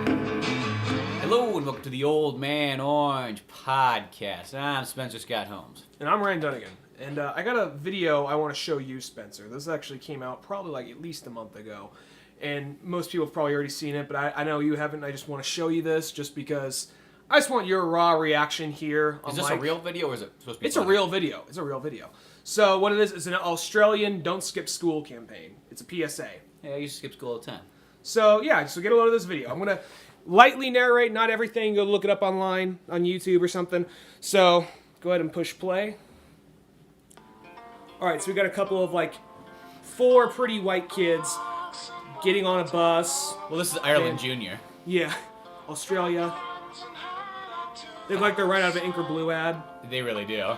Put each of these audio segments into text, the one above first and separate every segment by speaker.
Speaker 1: Hello and welcome to the Old Man Orange podcast. I'm Spencer Scott Holmes.
Speaker 2: And I'm Ryan Dunigan. And I got a video I want to show you, Spencer. This actually came out probably like at least a month ago. And most people have probably already seen it, but I know you haven't. I just want to show you this just because I just want your raw reaction here.
Speaker 1: Is this a real video or is it supposed to be
Speaker 2: It's funny? A real video. It's a real video. So what it is an Australian Don't Skip School campaign. It's a PSA.
Speaker 1: Yeah, I used to skip school all the time.
Speaker 2: So yeah, so get a load of this video. I'm going to lightly narrate, not everything. Go look it up online on YouTube or something. So go ahead and push play. All right, so we got a couple of like 4 pretty white kids getting on a bus.
Speaker 1: Well, this is Ireland Junior.
Speaker 2: Yeah, Australia. They look like they're right out of an Ink or Blue ad.
Speaker 1: They really do.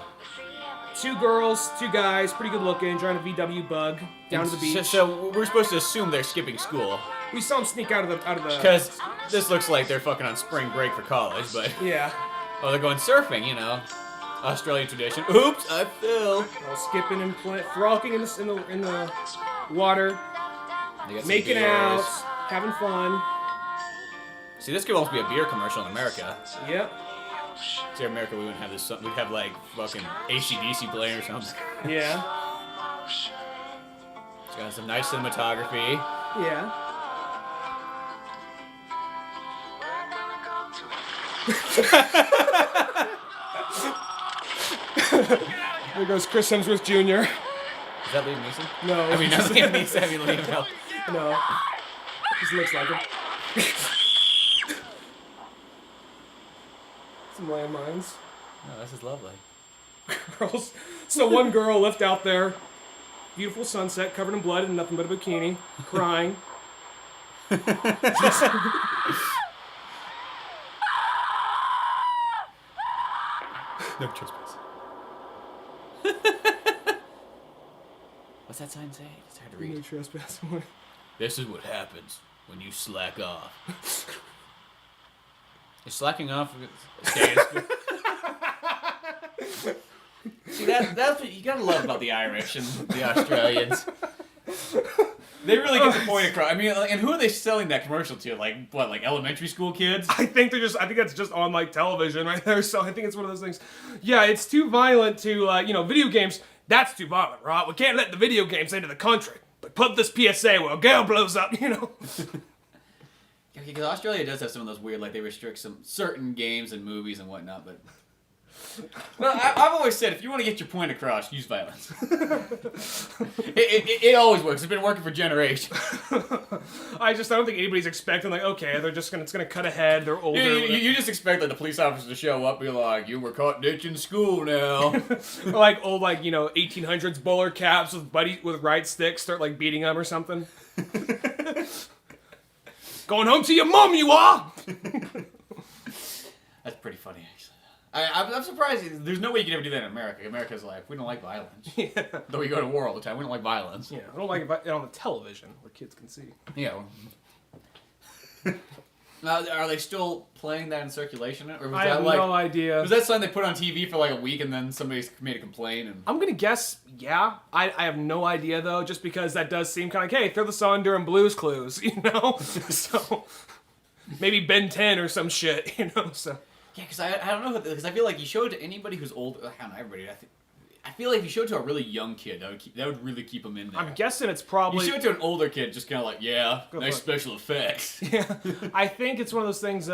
Speaker 2: 2 girls, 2 guys, pretty good looking, driving a VW bug down to the beach.
Speaker 1: So we're supposed to assume they're skipping school.
Speaker 2: We saw them sneak out of the.
Speaker 1: Because this looks like they're fucking on spring break for college, but
Speaker 2: yeah.
Speaker 1: Oh, they're going surfing, you know, Australian tradition. Oops, I fell.
Speaker 2: Skipping and frolicking in the water, making out, having fun.
Speaker 1: See, this could almost be a beer commercial in America.
Speaker 2: Yep.
Speaker 1: See, in America, we wouldn't have this. We'd have like fucking AC/DC playing or something.
Speaker 2: Yeah.
Speaker 1: It's got some nice cinematography.
Speaker 2: Yeah. There goes Chris Hemsworth Jr.
Speaker 1: Is that Liam Neeson?
Speaker 2: No.
Speaker 1: I mean, not Liam Neeson. I mean, Liam Neeson.
Speaker 2: No. Just looks like him. Some landmines.
Speaker 1: No, this is lovely.
Speaker 2: Girls. So one girl left out there, beautiful sunset, covered in blood and nothing but a bikini, crying.
Speaker 1: No trespass. What's that sign say? It's hard to read.
Speaker 2: No trespass.
Speaker 1: This is what happens when you slack off. You're slacking off. See, that's what you gotta love about the Irish and the Australians. They really get the point across. I mean, and who are they selling that commercial to? Like, what, like elementary school kids?
Speaker 2: I think that's just on, like, television right there, so I think it's one of those things. Yeah, it's too violent to, video games, that's too violent, right? We can't let the video games into the country. But put this PSA where a girl blows up,
Speaker 1: Yeah, because Australia does have some of those weird, like, they restrict some certain games and movies and whatnot, but... Well, I've always said, if you want to get your point across, use violence. It always works. It's been working for generations.
Speaker 2: I don't think anybody's expecting, like, okay, it's gonna cut ahead, they're older.
Speaker 1: You just expect, like, the police officer to show up and be like, you were caught ditching school now.
Speaker 2: Or, like, old, 1800s bowler caps with right sticks start, like, beating them or something. Going home to your mom, you are!
Speaker 1: That's pretty funny, actually. I'm surprised. There's no way you can ever do that in America. America's like, we don't like violence. Yeah. Though we go to war all the time, we don't like violence.
Speaker 2: Yeah, I don't like it on the television where kids can see.
Speaker 1: Yeah. Are they still playing that in circulation? Or was
Speaker 2: I have no idea.
Speaker 1: Was that something they put on TV for like a week and then somebody made a complaint? And...
Speaker 2: I'm going to guess, yeah. I have no idea, though, just because that does seem kind of like, hey, throw this on during Blue's Clues, So, maybe Ben 10 or some shit, so...
Speaker 1: Yeah, because I don't know, because I feel like you show it to anybody who's old. I don't know, everybody. I feel like if you show it to a really young kid, that would really keep them in there.
Speaker 2: I'm guessing it's probably...
Speaker 1: You show it to an older kid, just kind of like, yeah, nice special effects.
Speaker 2: Yeah, I think it's one of those things,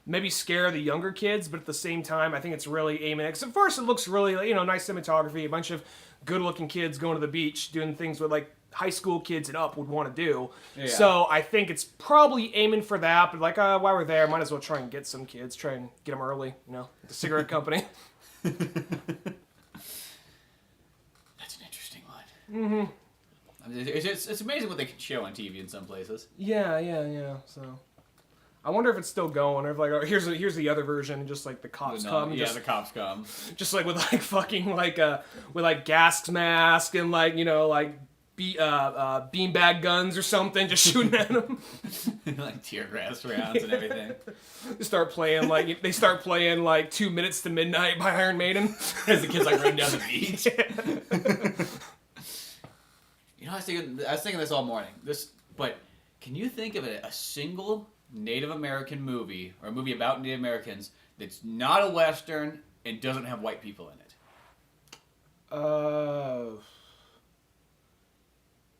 Speaker 2: maybe scare the younger kids, but at the same time, I think it's really aiming at... Because at first it looks really, nice cinematography, a bunch of good-looking kids going to the beach, doing things with, like, high school kids and up would want to do. Yeah. So I think it's probably aiming for that, but like, while we're there, might as well try and get some kids, try and get them early, the cigarette company.
Speaker 1: That's an interesting one.
Speaker 2: Mm-hmm.
Speaker 1: I mean, it's amazing what they can show on TV in some places.
Speaker 2: Yeah. So I wonder if it's still going, or if like, here's the other version, and just like the cops come.
Speaker 1: Yeah, the cops come.
Speaker 2: Just like with like fucking like with like gas mask and like beanbag guns or something, just shooting at them.
Speaker 1: Like tear gas rounds and everything.
Speaker 2: They start playing like 2 Minutes to Midnight by Iron Maiden
Speaker 1: as the kids like run down the beach. You know, I was thinking this all morning. But can you think of a single Native American movie or a movie about Native Americans that's not a Western and doesn't have white people in it?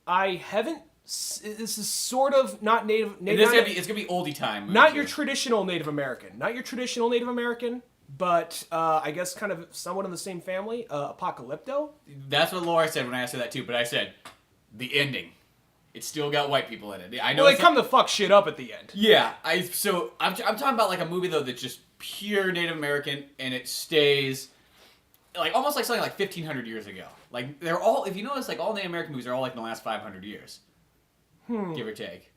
Speaker 2: I haven't. This is sort of not native.
Speaker 1: It's gonna be oldie time.
Speaker 2: Not your traditional Native American. Not your traditional Native American, but I guess kind of somewhat in the same family. Apocalypto.
Speaker 1: That's what Laura said when I asked her that too. But I said the ending. It's still got white people in it. I know.
Speaker 2: Well, they come to fuck shit up at the end.
Speaker 1: Yeah. I'm talking about like a movie though that's just pure Native American and it stays. Like almost like something like 1,500 years ago. Like they're all, if you notice, like all Native American movies are all like in the last 500 years, give or take.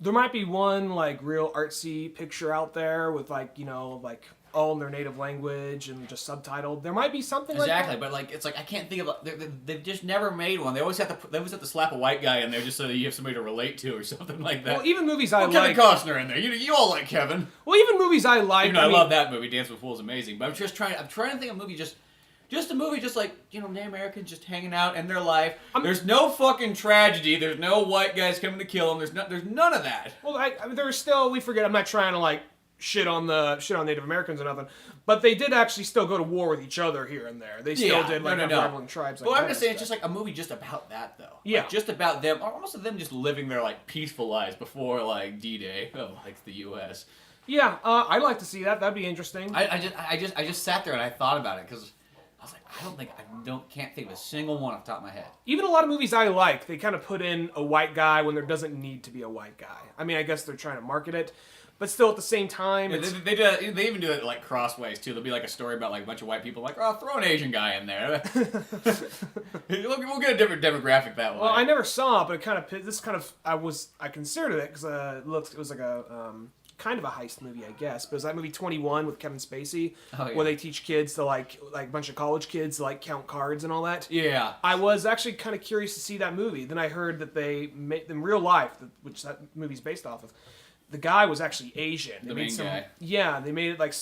Speaker 2: There might be one like real artsy picture out there with like like all in their native language and just subtitled. There might be something like that.
Speaker 1: Exactly, but like it's like I can't think of. They've just never made one. They always have to slap a white guy in there just so that you have somebody to relate to or something like that.
Speaker 2: Well, even movies I
Speaker 1: Kevin
Speaker 2: like.
Speaker 1: Costner in there. You all like Kevin.
Speaker 2: Well, even movies I like.
Speaker 1: Even though I love that movie. Dance with Fools, amazing. But I'm trying to think of a movie just a movie just like, Native Americans just hanging out in their life. There's no fucking tragedy. There's no white guys coming to kill them. There's none of that.
Speaker 2: Well, I mean, there's still, we forget, I'm not trying to like shit on Native Americans or nothing, but they did actually still go to war with each other here and there. They still did like rivaling tribes.
Speaker 1: Well, I'm just saying it's just like a movie just about that though.
Speaker 2: Yeah.
Speaker 1: Like, just about them, almost of them just living their like peaceful lives before like D-Day of like the U.S.
Speaker 2: Yeah, I'd like to see that. That'd be interesting.
Speaker 1: I just sat there and I thought about it because I was like, can't think of a single one off the top of my head.
Speaker 2: Even a lot of movies I like, they kind of put in a white guy when there doesn't need to be a white guy. I mean, I guess they're trying to market it, but still at the same time,
Speaker 1: yeah, they even do it like crossways too. There'll be like a story about like a bunch of white people, like, oh, throw an Asian guy in there. We'll get a different demographic that way.
Speaker 2: Well, I never saw it, but I considered it because it was like a kind of a heist movie, I guess. But it was that movie 21 with Kevin Spacey, where they teach kids to like a bunch of college kids to like count cards and all that.
Speaker 1: Yeah.
Speaker 2: I was actually kind of curious to see that movie. Then I heard that they made in real life, which that movie's based off of. The guy was actually Asian.
Speaker 1: The main guy.
Speaker 2: Yeah, they made it like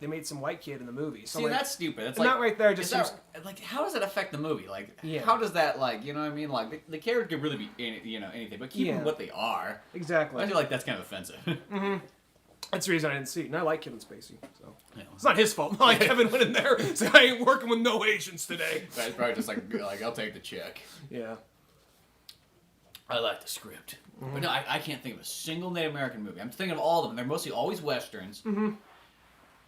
Speaker 2: They made some white kid in the movie. So
Speaker 1: see,
Speaker 2: like,
Speaker 1: that's stupid. That's
Speaker 2: like, not right there. Just seems,
Speaker 1: like, how does it affect the movie? Like,
Speaker 2: yeah.
Speaker 1: How does that, like, you know what I mean? Like, the character could really be anything, but keep them what they are.
Speaker 2: Exactly.
Speaker 1: I feel like that's kind of offensive.
Speaker 2: Mm-hmm. That's the reason I didn't see it. And I like Kevin Spacey, so it's not his fault. Not like Kevin went in there and said, "I ain't working with no Asians today."
Speaker 1: It's probably just like I'll take the check.
Speaker 2: Yeah.
Speaker 1: I like the script. Mm-hmm. But no, I can't think of a single Native American movie. I'm thinking of all of them. They're mostly always Westerns. Mm-hmm.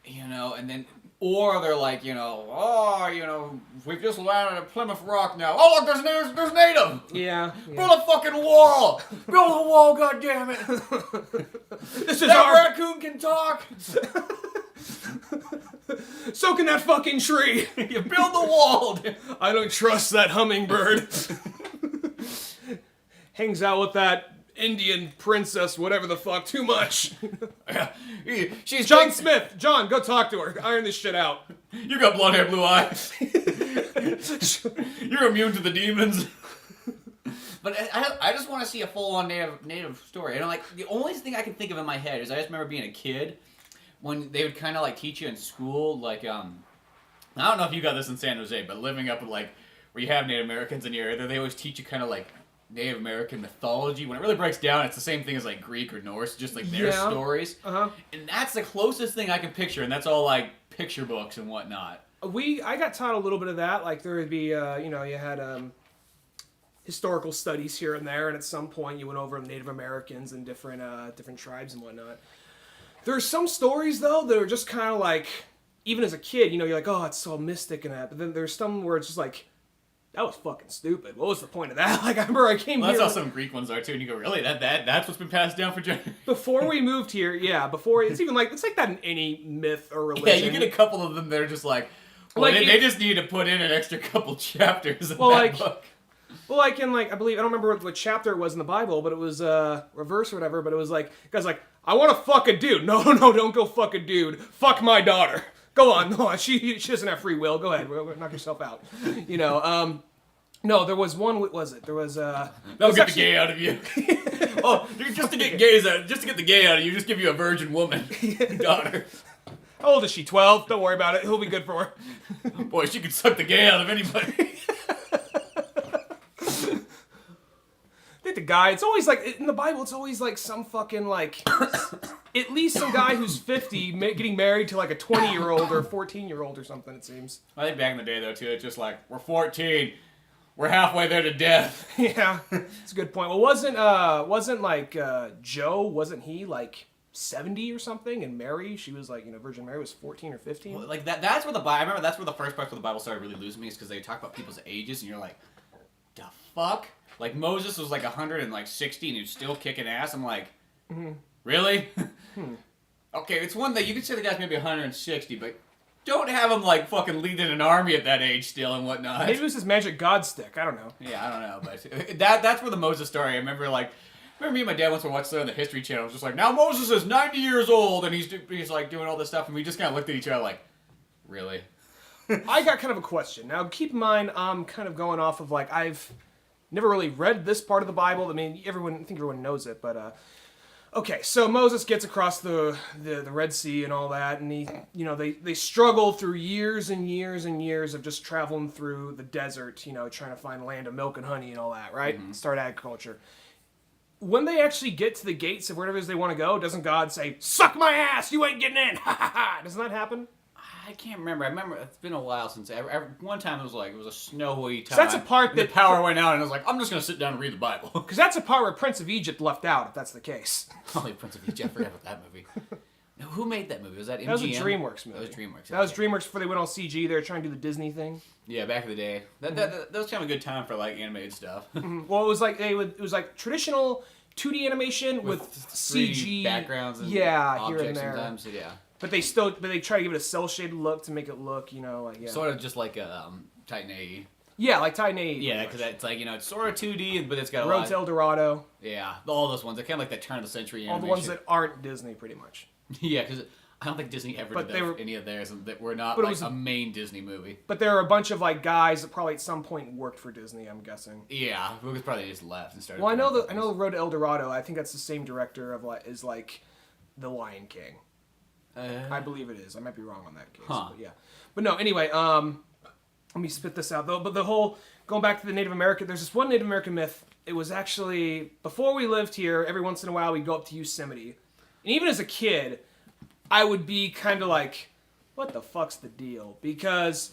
Speaker 1: And then, or they're like, we've just landed at Plymouth Rock now. Oh, look, there's Native!
Speaker 2: Yeah.
Speaker 1: Build a fucking wall! Build a wall, goddammit!
Speaker 2: This is
Speaker 1: that raccoon can talk!
Speaker 2: So can that fucking tree!
Speaker 1: You build the wall!
Speaker 2: I don't trust that hummingbird. Hangs out with that Indian princess, whatever the fuck, too much.
Speaker 1: She's
Speaker 2: John Smith. John, go talk to her. Iron this shit out.
Speaker 1: You got blonde hair, blue eyes. You're immune to the demons. But I just want to see a full-on native story. And like the only thing I can think of in my head is I just remember being a kid when they would kind of like teach you in school, like I don't know if you got this in San Jose, but living up in like where you have Native Americans in your area, they always teach you kind of like Native American mythology. When it really breaks down, it's the same thing as like Greek or Norse, just like their stories. Uh-huh. And that's the closest thing I can picture, and that's all like picture books and whatnot.
Speaker 2: I got taught a little bit of that. Like there would be, you had historical studies here and there, and at some point you went over Native Americans and different tribes and whatnot. There's some stories though that are just kind of like, even as a kid, you're like, oh, it's so mystic and that. But then there's some where it's just like, that was fucking stupid. What was the point of that? Like, I remember I came here.
Speaker 1: That's how some Greek ones are, too. And you go, really? That's what's been passed down for generations?
Speaker 2: Before we moved here, it's even like, it's like that in any myth or religion.
Speaker 1: Yeah, you get a couple of them that are just like, well, like they just need to put in an extra couple chapters in that book.
Speaker 2: Well, like in I believe, I don't remember what chapter it was in the Bible, but it was reverse or whatever, but it was like, guy's like, I want to fuck a dude. No, don't go fuck a dude. Fuck my daughter. Go on. She doesn't have free will. Go ahead. Knock yourself out. No, there was one. What was it? There was
Speaker 1: That'll get the gay out of you. Just to get the gay out of you, just give you a virgin woman daughter.
Speaker 2: How old is she? 12. Don't worry about it. He'll be good for her.
Speaker 1: Boy, she could suck the gay out of anybody.
Speaker 2: think the guy, it's always like, in the Bible, it's always like some fucking like, at least some guy who's 50 getting married to like a 20-year-old or 14-year-old or something, it seems.
Speaker 1: I think back in the day, though, too, it's just like, we're 14. We're halfway there to death.
Speaker 2: Yeah, that's a good point. Well, wasn't like Joe, wasn't he like 70 or something? And Mary, she was like, Virgin Mary was 14 or 15?
Speaker 1: Well, like, that's where the Bible, I remember that's where the first part of the Bible started really losing me, is because they talk about people's ages, and you're like, the fuck? Like, Moses was like 160, and he was still kicking ass. I'm like, really? Okay, it's one thing, you could say the guy's maybe 160, but don't have him, like, fucking leading an army at that age still and whatnot.
Speaker 2: Maybe it was his magic god stick. I don't know.
Speaker 1: Yeah, I don't know, but that's where the Moses story, I remember me and my dad once were watching on the History Channel. It was just like, now Moses is 90 years old, and he's like, doing all this stuff, and we just kind of looked at each other like, really?
Speaker 2: I got kind of a question. Now, keep in mind, I'm kind of going off of, like, I've never really read this part of the Bible. I mean, I think everyone knows it, but, okay, so Moses gets across the Red Sea and all that, and they struggle through years and years and years of just traveling through the desert, trying to find land of milk and honey and all that, right? Mm-hmm. Start agriculture. When they actually get to the gates of wherever it is they want to go, doesn't God say, "Suck my ass, you ain't getting in"? Ha ha ha! Doesn't that happen?
Speaker 1: I can't remember. I remember it's been a while since one time it was a snowy time.
Speaker 2: That's a part
Speaker 1: that the power went out, and I was like, I'm just gonna sit down and read the Bible.
Speaker 2: Because that's a part where Prince of Egypt left out, if that's the case.
Speaker 1: Holy Prince of Egypt! I forgot about that movie. Now, who made that movie? Was that MGM?
Speaker 2: That was a DreamWorks movie.
Speaker 1: That was DreamWorks.
Speaker 2: That was DreamWorks before they went all CG. They were trying to do the Disney thing.
Speaker 1: Yeah, back in the day. That was kind of a good time for like animated stuff.
Speaker 2: Well, it was like traditional 2D animation with CG
Speaker 1: backgrounds and
Speaker 2: here
Speaker 1: objects
Speaker 2: and there.
Speaker 1: Sometimes, yeah.
Speaker 2: But they try to give it a cel-shaded look to make it look,
Speaker 1: Sort of just like Titan AE.
Speaker 2: Yeah, like Titan AE.
Speaker 1: Yeah, because it's like, it's sort of 2D, but it's got a
Speaker 2: Road to El Dorado.
Speaker 1: Yeah, all those ones. They're kind of like that turn of the century animation.
Speaker 2: All the ones that aren't Disney, pretty much.
Speaker 1: Yeah, because I don't think Disney ever did any of theirs that were not a main Disney movie.
Speaker 2: But there are a bunch of like guys that probably at some point worked for Disney, I'm guessing.
Speaker 1: Yeah, because probably just left and started.
Speaker 2: Well, I know Road to El Dorado. I think that's the same director of is like The Lion King. I believe it is. I might be wrong on that case. But yeah. But no, anyway, let me spit this out though. But the whole going back to the Native American, there's this one Native American myth. It was actually before we lived here. Every once in a while, we'd go up to Yosemite, and even as a kid, I would be kind of like, "What the fuck's the deal?" Because,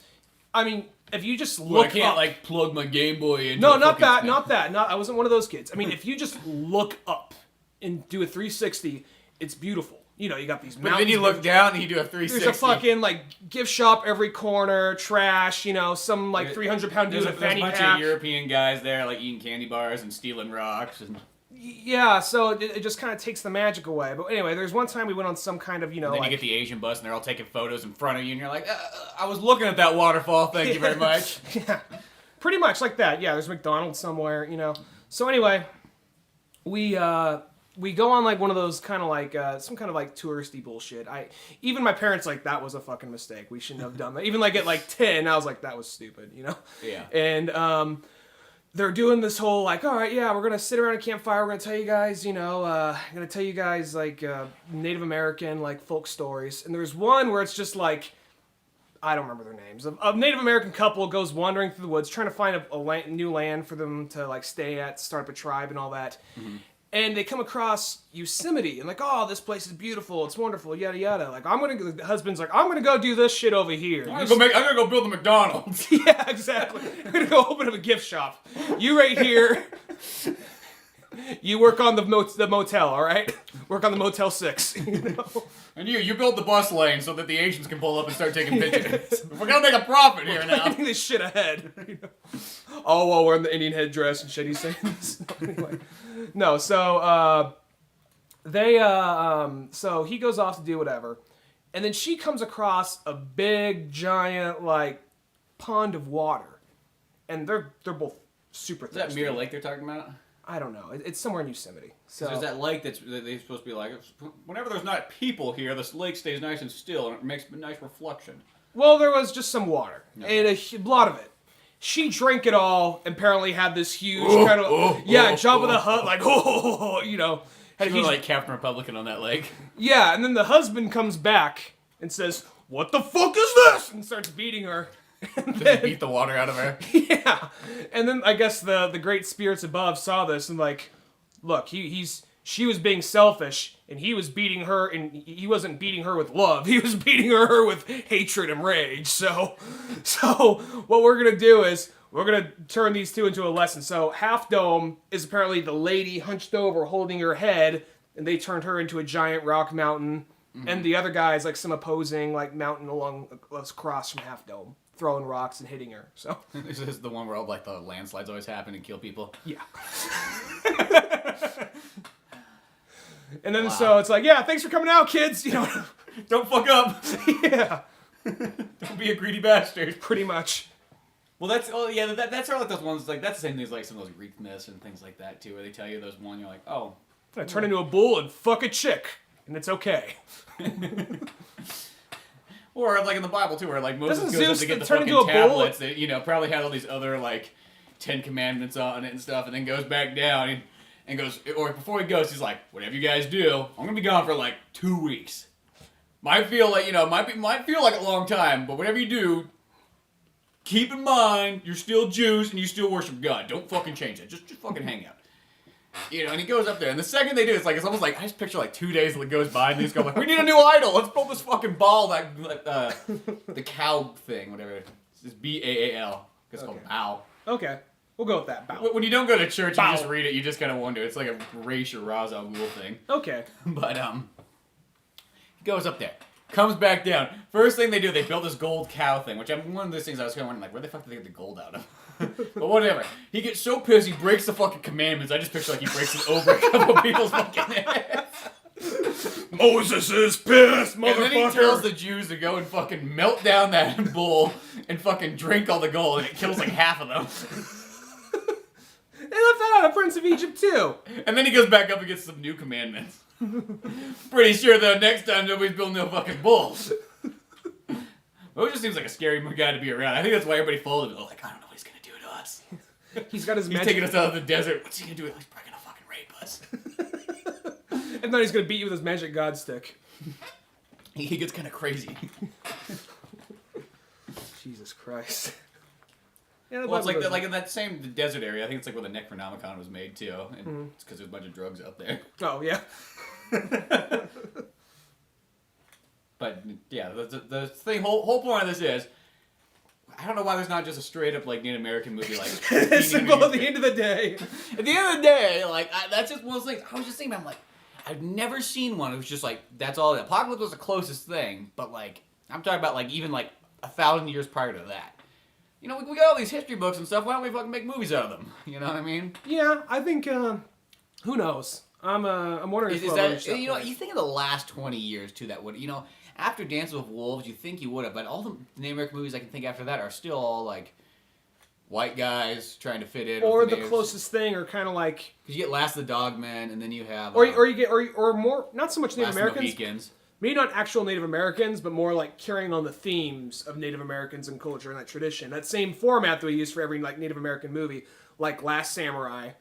Speaker 2: I mean, if you just look,
Speaker 1: I can't like plug my Game Boy into.
Speaker 2: No, not that. I wasn't one of those kids. I mean, if you just look up and do a 360, it's beautiful. You got these mountains.
Speaker 1: But then you look down and you do a 360.
Speaker 2: There's a fucking, gift shop every corner, trash, some, 300-pound dude with a fanny pack.
Speaker 1: There's a bunch of European guys there, eating candy bars and stealing rocks. And
Speaker 2: yeah, so it just kind of takes the magic away. But anyway, there's one time we went on some kind of,
Speaker 1: and then you get the Asian bus and they're all taking photos in front of you and you're like, I was looking at that waterfall, thank you very much.
Speaker 2: Yeah, pretty much like that. Yeah, there's McDonald's somewhere, So anyway, we go on one of those kind of some kind of touristy bullshit. Even my parents that was a fucking mistake. We shouldn't have done that. Even at 10, I was like, that was stupid,
Speaker 1: Yeah.
Speaker 2: And they're doing this whole all right, yeah, we're gonna sit around a campfire. We're gonna tell you guys, gonna tell you guys Native American folk stories. And there's one where it's just I don't remember their names. A Native American couple goes wandering through the woods trying to find a new land for them to stay at, start up a tribe and all that. Mm-hmm. And they come across Yosemite and oh, this place is beautiful, it's wonderful, yada yada. The husband's I'm gonna go do this shit over here.
Speaker 1: I'm gonna go build a McDonald's.
Speaker 2: Yeah, exactly. I'm gonna go open up a gift shop. You right here. You work on the motel, all right? Work on the Motel 6.
Speaker 1: And you build the bus lane so that the Asians can pull up and start taking pictures. We're gonna make a profit here now.
Speaker 2: Getting this shit ahead. All while wearing the Indian headdress and shit he's saying. Anyway. No, so so he goes off to do whatever, and then she comes across a big giant pond of water, and they're both super thirsty.
Speaker 1: Is that Mirror Lake they're talking about?
Speaker 2: I don't know. It's somewhere in Yosemite. So
Speaker 1: there's that lake that they're supposed to be whenever there's not people here, this lake stays nice and still, and it makes a nice reflection.
Speaker 2: Well, there was just some water, and a lot of it. She drank it all, and apparently had this huge jump of the hut, Had
Speaker 1: she was Captain Republican on that lake.
Speaker 2: Yeah, and then the husband comes back and says, "What the fuck is this?" and starts beating her.
Speaker 1: Just beat the water out of her.
Speaker 2: Yeah. And then I guess the great spirits above saw this and like, look, she was being selfish and he was beating her, and he wasn't beating her with love. He was beating her with hatred and rage. So what we're going to do is we're going to turn these two into a lesson. So Half Dome is apparently the lady hunched over holding her head, and they turned her into a giant rock mountain. Mm-hmm. And the other guy is like some opposing like mountain along across from Half Dome, throwing rocks and hitting her. So
Speaker 1: this is the one where all like the landslides always happen and kill people.
Speaker 2: Yeah. And then so it's like, yeah, thanks for coming out, kids. You know,
Speaker 1: don't fuck up.
Speaker 2: Yeah.
Speaker 1: Don't be a greedy bastard.
Speaker 2: Pretty much.
Speaker 1: Well, that's that's sort of like those ones like that's the same thing as like some of those Greek myths and things like that too, where they tell you those one you're like, oh,
Speaker 2: I turn into a bull and fuck a chick, and it's okay.
Speaker 1: Or like in the Bible too, where like Moses
Speaker 2: Doesn't
Speaker 1: goes
Speaker 2: Zeus
Speaker 1: up to get the
Speaker 2: turn
Speaker 1: fucking
Speaker 2: into a bull?
Speaker 1: tablets that probably had all these other like 10 commandments on it and stuff, and then goes back down and goes, or before he goes, he's like, whatever you guys do, I'm gonna be gone for like 2 weeks. Might feel like might feel like a long time, but whatever you do, keep in mind you're still Jews and you still worship God. Don't fucking change it. Just fucking hang out. And he goes up there, and the second they do, it's almost like I just picture like 2 days that goes by, and he's going like, we need a new idol. Let's build this fucking ball that the cow thing, whatever. It's Baal. It's called Baal.
Speaker 2: Okay, we'll go with that. Baal.
Speaker 1: When you don't go to church,
Speaker 2: Baal.
Speaker 1: you just read it. You just kind of wonder. It's like a Raish or Ra's al Ghul thing.
Speaker 2: Okay.
Speaker 1: But he goes up there, comes back down. First thing they do, they build this gold cow thing, which I'm one of those things I was kind of wondering, like, where the fuck did they get the gold out of? But whatever. He gets so pissed, he breaks the fucking commandments. I just picture like he breaks it over a couple people's fucking heads.
Speaker 2: Moses is pissed, motherfucker.
Speaker 1: And then he tells the Jews to go and fucking melt down that bull and fucking drink all the gold, and it kills like half of them.
Speaker 2: They left that out of Prince of Egypt too.
Speaker 1: And then he goes back up and gets some new commandments. Pretty sure though next time nobody's building no fucking bulls. Well, it just seems like a scary guy to be around. I think that's why everybody followed him. They're like, I don't know what he's gonna do to us.
Speaker 2: He's got his
Speaker 1: He's taking us out of the desert. What's he gonna do? He's probably gonna fucking rape us.
Speaker 2: And then he's gonna beat you with his magic god stick.
Speaker 1: He gets kind of crazy.
Speaker 2: Jesus Christ. Yeah,
Speaker 1: Well, it's like in that same desert area. I think it's like where the Necronomicon was made too, and it's because there's a bunch of drugs out there.
Speaker 2: Oh yeah.
Speaker 1: But yeah, the thing whole point of this is, I don't know why there's not just a straight up like Native American movie like.
Speaker 2: Simple at the end of the day.
Speaker 1: At the end of the day, like that's just one of those things. I was just thinking, I'm like, I've never seen one. It was just like that's all. Apocalypse was the closest thing, but like I'm talking about like even like 1,000 years prior to that. We got all these history books and stuff. Why don't we fucking make movies out of them? You know what I mean?
Speaker 2: Yeah, I think. Who knows? I'm wondering.
Speaker 1: Is that you think of the last 20 years too? That would after Dances with Wolves, you think you would have, but all the Native American movies I can think after that are still all like white guys trying to fit in.
Speaker 2: Or the closest thing, or kind of like
Speaker 1: because you get Last of the Dogmen, and then you have
Speaker 2: or you get or more not so much Native Americans.
Speaker 1: Mohicans.
Speaker 2: Maybe not actual Native Americans, but more like carrying on the themes of Native Americans and culture and that tradition. That same format that we use for every like Native American movie, like Last Samurai,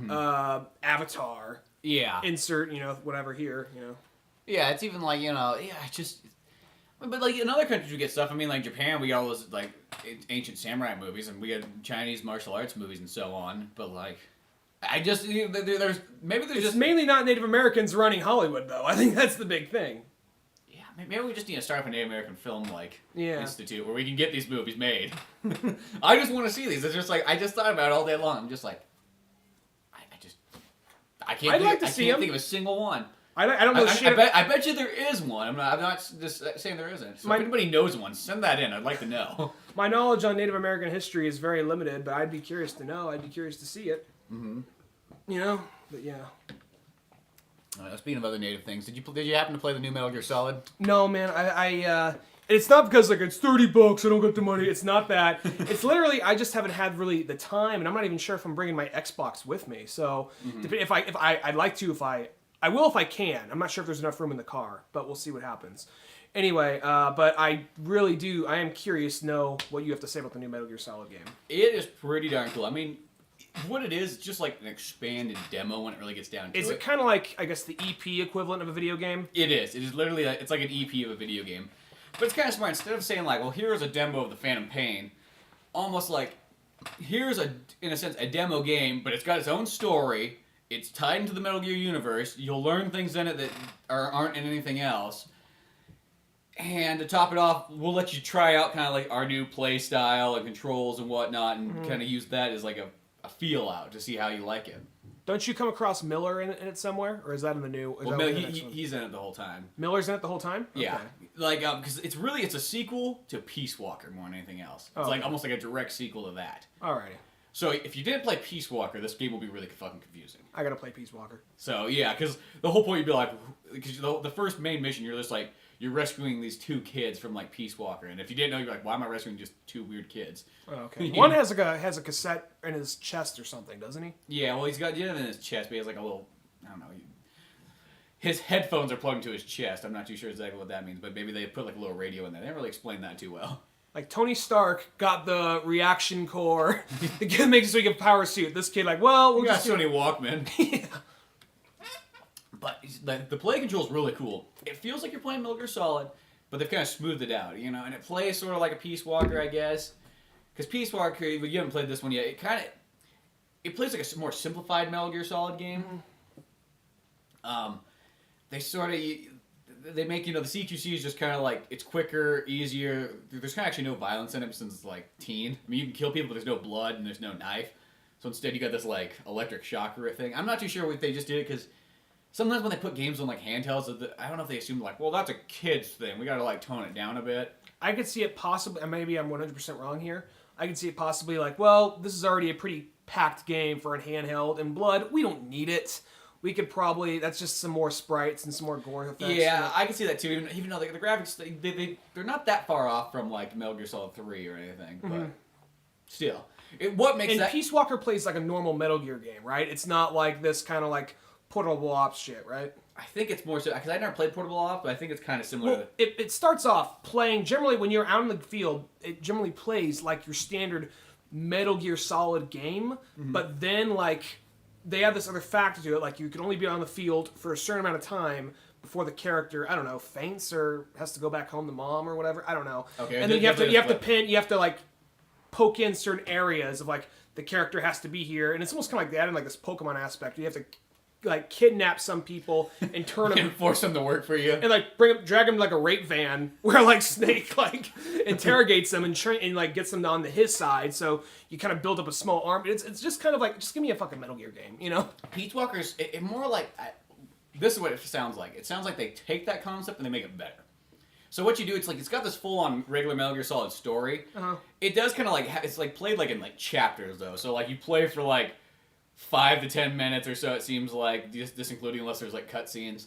Speaker 2: Avatar.
Speaker 1: Yeah.
Speaker 2: Insert, whatever here,
Speaker 1: Yeah, it's even like, but like in other countries we get stuff. I mean, like Japan, we got all those like ancient samurai movies, and we get Chinese martial arts movies and so on. But like, I just there's
Speaker 2: it's mainly not Native Americans running Hollywood though. I think that's the big thing.
Speaker 1: Maybe we just need to start up a Native American film
Speaker 2: Yeah.
Speaker 1: institute where we can get these movies made. I just want to see these. It's just like I just thought about it all day long. I'm just like, I can't.
Speaker 2: I'd like to see them.
Speaker 1: Think of a single one.
Speaker 2: I don't know.
Speaker 1: I bet you there is one. I'm not just saying there isn't. So if anybody knows one, send that in. I'd like to know.
Speaker 2: My knowledge on Native American history is very limited, but I'd be curious to know. I'd be curious to see it.
Speaker 1: Mm-hmm.
Speaker 2: But yeah.
Speaker 1: Speaking of other Native things, did you happen to play the new Metal Gear Solid?
Speaker 2: No, man. I it's not because like it's $30. I don't got the money. It's not that. It's literally I just haven't had really the time, and I'm not even sure if I'm bringing my Xbox with me. So if I'd like to I will if I can. I'm not sure if there's enough room in the car, but we'll see what happens. Anyway, but I really do. I am curious to know what you have to say about the new Metal Gear Solid game.
Speaker 1: It is pretty darn cool. I mean, what it is, just like an expanded demo when it really gets down to it.
Speaker 2: Is it kind of like, I guess, the EP equivalent of a video game?
Speaker 1: It is. It is literally, it's like an EP of a video game. But it's kind of smart. Instead of saying like, well, here's a demo of the Phantom Pain, almost like, here's in a sense, a demo game, but it's got its own story. It's tied into the Metal Gear universe. You'll learn things in it that aren't in anything else. And to top it off, we'll let you try out kind of like our new play style and controls and whatnot, and kind of use that as like a feel out to see how you like it.
Speaker 2: Don't you come across Miller in it somewhere, or is that in the new?
Speaker 1: Well, he's in it the whole time.
Speaker 2: Miller's in it the whole time.
Speaker 1: Yeah, like because it's a sequel to Peace Walker more than anything else. It's like almost like a direct sequel to that.
Speaker 2: Alrighty.
Speaker 1: So if you didn't play Peace Walker, this game will be really fucking confusing.
Speaker 2: I gotta play Peace Walker.
Speaker 1: So yeah, because the whole point you'd be like, because the first main mission you're just like. You're rescuing these 2 kids from like Peace Walker, and if you didn't know, you're like, why am I rescuing just 2 weird kids?
Speaker 2: Oh, okay. One has a cassette in his chest or something, doesn't he?
Speaker 1: Yeah, well, he's got it in his chest, but he has like a little, I don't know. His headphones are plugged into his chest. I'm not too sure exactly what that means, but maybe they put like a little radio in there. They didn't really explain that too well.
Speaker 2: Like Tony Stark got the reaction core. The kid makes it so he can power suit. This kid like, well,
Speaker 1: we got Sony Walkman. Yeah. But the play control is really cool. It feels like you're playing Metal Gear Solid, but they've kind of smoothed it out, you know. And it plays sort of like a Peace Walker, I guess. Because Peace Walker, you haven't played this one yet. It plays like a more simplified Metal Gear Solid game. They make the CQC is just kind of like it's quicker, easier. There's kind of actually no violence in it since it's like teen. I mean, you can kill people, but there's no blood and there's no knife. So instead, you got this like electric shocker thing. I'm not too sure what they just did it because. Sometimes when they put games on like handhelds, I don't know if they assume like, well, that's a kid's thing. We gotta like tone it down a bit.
Speaker 2: I could see it possibly, and maybe I'm 100% wrong here. I could see it possibly like, well, this is already a pretty packed game for a handheld, and blood, we don't need it. We could probably, that's just some more sprites and some more gore effects.
Speaker 1: Yeah, I can see that too. Even though the graphics, they're not that far off from like Metal Gear Solid 3 or anything, but still, what makes that?
Speaker 2: Peace Walker plays like a normal Metal Gear game, right? It's not like this kind of like Portable Ops shit, right?
Speaker 1: I think it's more so because I never played Portable Ops, but I think it's kind of similar.
Speaker 2: Well, it starts off playing generally when you're out in the field. It generally plays like your standard Metal Gear Solid game, but then like they have this other factor to it, like you can only be on the field for a certain amount of time before the character, I don't know, faints or has to go back home to mom or whatever. I don't know.
Speaker 1: Okay.
Speaker 2: And then you have to like poke in certain areas of like the character has to be here, and it's almost kind of like they added like this Pokemon aspect. You have to like kidnap some people and turn them
Speaker 1: and force them to work for you,
Speaker 2: and like drag them to like a rape van where like Snake like interrogates them and like gets them on his side. So you kind of build up a small army. It's just kind of like just give me a fucking Metal Gear game, you know?
Speaker 1: Peace Walker's it more like this is what it sounds like. It sounds like they take that concept and they make it better. So what you do, it's like it's got this full-on regular Metal Gear Solid story. It does kind of like it's like played like in like chapters though. So like you play for like 5 to 10 minutes or so, it seems like, this including unless there's like cutscenes,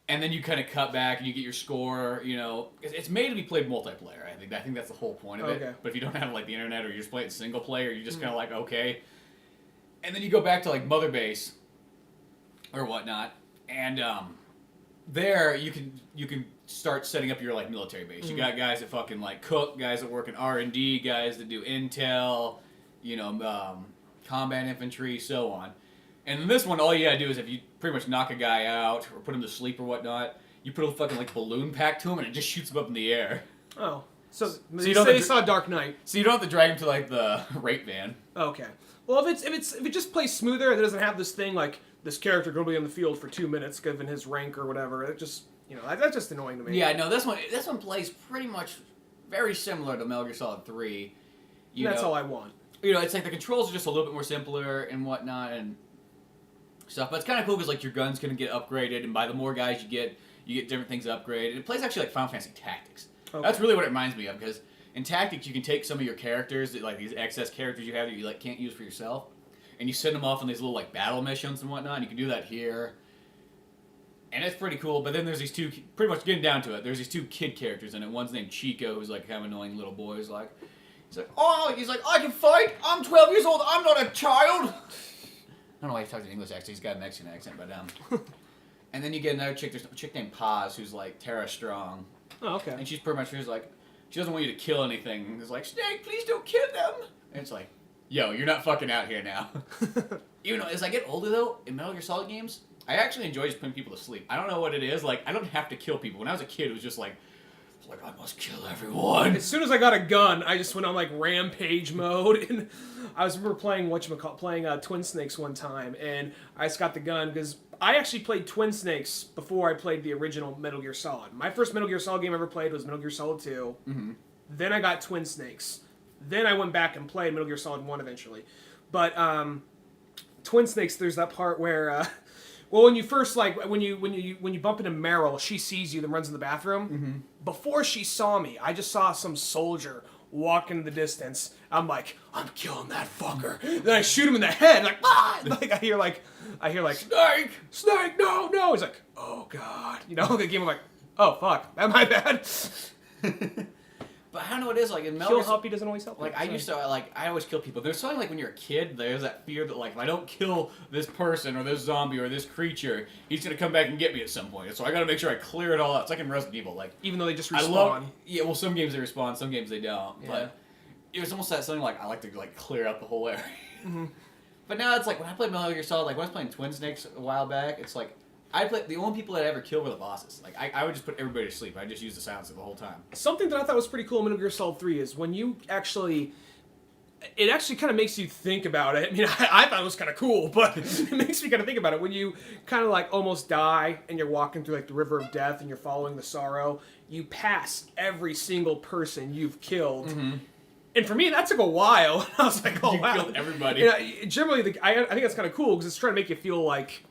Speaker 1: and then you kind of cut back and you get your score. You know, it's made to be played multiplayer. I think that's the whole point of it. But if you don't have like the internet or you're just playing single player, you're just kind of like okay, and then you go back to like Mother Base or whatnot, and there you can start setting up your like military base. You got guys that fucking like cook, guys that work in R&D, guys that do intel, you know. Combat infantry, so on. And in this one, all you gotta do is if you pretty much knock a guy out or put him to sleep or whatnot, you put a fucking like balloon pack to him and it just shoots him up in the air.
Speaker 2: Oh, so you they saw Dark Knight.
Speaker 1: So you don't have to drag him to like the rape van.
Speaker 2: Okay. Well, if it just plays smoother, it doesn't have this thing like this character going to be on the field for 2 minutes given his rank or whatever. It just that's just annoying to me.
Speaker 1: Yeah, no, this one plays pretty much very similar to Metal Gear Solid 3.
Speaker 2: That's all I want.
Speaker 1: You know, it's like the controls are just a little bit more simpler and whatnot and stuff. But it's kind of cool because like your gun's gonna get upgraded, and by the more guys you get different things upgraded. It plays actually like Final Fantasy Tactics. Okay. That's really what it reminds me of because in Tactics you can take some of your characters, like these excess characters you have that you like can't use for yourself, and you send them off on these little like battle missions and whatnot. And you can do that here, and it's pretty cool. But then there's these two, pretty much getting down to it. There's these 2 kid characters in it. One's named Chico, who's like kind of annoying little boy. He's like, I can fight. I'm 12 years old. I'm not a child. I don't know why he talks in English accent. He's got a Mexican accent, but and then you get another chick. There's a chick named Paz who's like Tara Strong.
Speaker 2: Oh, okay.
Speaker 1: And she's pretty much like she doesn't want you to kill anything. It's like Snake, please don't kill them. And it's like, yo, you're not fucking out here now. Even though as I get older though, in Metal Gear Solid games, I actually enjoy just putting people to sleep. I don't know what it is. Like I don't have to kill people. When I was a kid, it was just like like, I must kill everyone.
Speaker 2: As soon as I got a gun, I just went on like rampage mode, and I remember playing Twin Snakes one time, and I just got the gun because I actually played Twin Snakes before I played the original Metal Gear Solid. My first Metal Gear Solid game I ever played was Metal Gear Solid 2.
Speaker 1: Mm-hmm.
Speaker 2: Then I got Twin Snakes. Then I went back and played Metal Gear Solid 1 eventually. But Twin Snakes, there's that part where, well, when you first when you bump into Meryl, she sees you, then runs in the bathroom.
Speaker 1: Mm-hmm.
Speaker 2: Before she saw me, I just saw some soldier walk in the distance. I'm like, I'm killing that fucker. Then I shoot him in the head. Like, ah! Like I hear like, Snake, no. He's like, oh god. You know, the game. I'm like, oh fuck, am I bad?
Speaker 1: But I don't know what it is, like, in Metal
Speaker 2: Kill
Speaker 1: Gear Solid,
Speaker 2: Hoppy doesn't always help.
Speaker 1: like, I used to, like, I always kill people. There's something, like, when you're a kid, there's that fear that, like, if I don't kill this person or this zombie or this creature, he's gonna come back and get me at some point. So I gotta make sure I clear it all out. It's like in Resident Evil, like...
Speaker 2: Even though they just
Speaker 1: I
Speaker 2: respawn.
Speaker 1: yeah, well, some games they respawn, some games they don't.
Speaker 2: Yeah.
Speaker 1: But it was almost that something, like, I like to, like, clear out the whole area.
Speaker 2: Mm-hmm.
Speaker 1: But now it's like, when I played Metal Gear Solid, like, when I was playing Twin Snakes a while back, it's like... the only people that I ever killed were the bosses. Like, I would just put everybody to sleep. I just used the silencer the whole time.
Speaker 2: Something that I thought was pretty cool in Metal Gear Solid 3 is when you actually... It actually kind of makes you think about it. I mean, I thought it was kind of cool, but it makes me kind of think about it. When you kind of like almost die and you're walking through like the river of death and you're following the sorrow, you pass every single person you've killed.
Speaker 1: Mm-hmm.
Speaker 2: And for me, that took a while. I was like, oh,
Speaker 1: You
Speaker 2: wow.
Speaker 1: killed everybody.
Speaker 2: Yeah, generally, I think that's kind of cool because it's trying to make you feel like...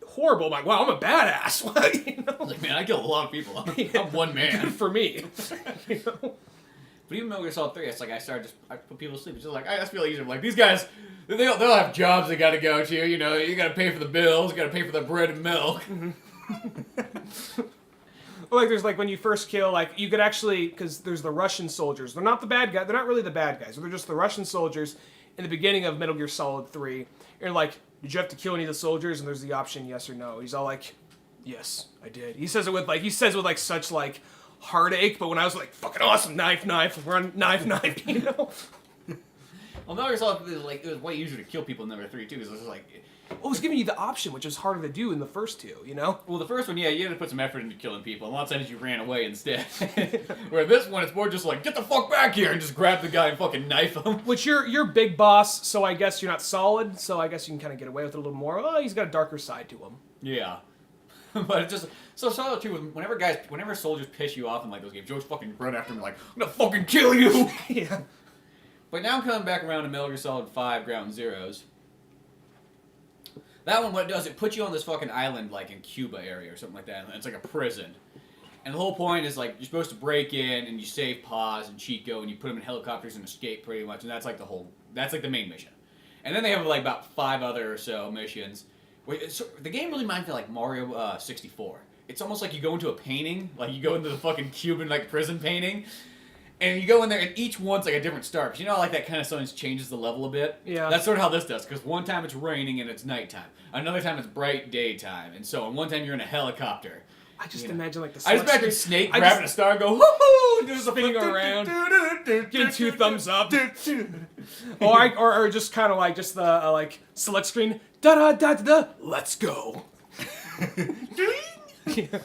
Speaker 2: horrible. I'm like, wow, I'm a badass. You know?
Speaker 1: Like, man, I killed a lot of people. I'm one man.
Speaker 2: Good for me. You know?
Speaker 1: But even Metal Gear Solid 3, it's like I put people to sleep. It's just like, I just feel easier. I'm like, these guys, they'll have jobs they gotta go to, you know, you gotta pay for the bills, you gotta pay for the bread and milk.
Speaker 2: Well, like, there's like when you first kill, like, you could actually, because there's the Russian soldiers. They're not the bad guys. They're not really the bad guys. They're just the Russian soldiers in the beginning of Metal Gear Solid 3. You're like, did you have to kill any of the soldiers? And there's the option yes or no. He's all like, yes, I did. He says it with like such like heartache, but when I was like, fucking awesome, knife, run, knife, you know?
Speaker 1: Well, Metal Gear Solid it was way easier to kill people in number 3 too, because it was like...
Speaker 2: Well, it was giving you the option, which was harder to do in the first two, you know?
Speaker 1: Well, the first one, yeah, you had to put some effort into killing people, and a lot of times you ran away instead. Where this one, it's more just like, get the fuck back here, and just grab the guy and fucking knife him.
Speaker 2: Which you're big boss, so I guess you're not solid, so I guess you can kind of get away with it a little more. Oh, he's got a darker side to him.
Speaker 1: Yeah. But it's just... So Solid 2, whenever soldiers piss you off in like those games, you always fucking run after them like, I'm gonna fucking kill you!
Speaker 2: Yeah.
Speaker 1: But now I'm coming back around to Metal Gear Solid 5 Ground Zeroes. That one, what it does, it puts you on this fucking island, like in Cuba area or something like that. And it's like a prison. And the whole point is, like, you're supposed to break in and you save Paz and Chico and you put them in helicopters and escape pretty much. And that's like the main mission. And then they have like about 5 other or so missions. The game really reminds me of like Mario 64. It's almost like you go into a painting, like you go into the fucking Cuban like prison painting. And you go in there, and each one's like a different start. Because you know, like that kind of sometimes changes the level a bit.
Speaker 2: Yeah.
Speaker 1: That's sort of how this does. Because one time it's raining and it's nighttime. Another time it's bright daytime, and so on. One time you're in a helicopter.
Speaker 2: I just imagine like the.
Speaker 1: I just imagine Snake grabbing a star and go woohoo, do
Speaker 2: spinning around, getting 2 thumbs up, or just kind of like just the like select screen. Da da da da. Let's go. Yeah.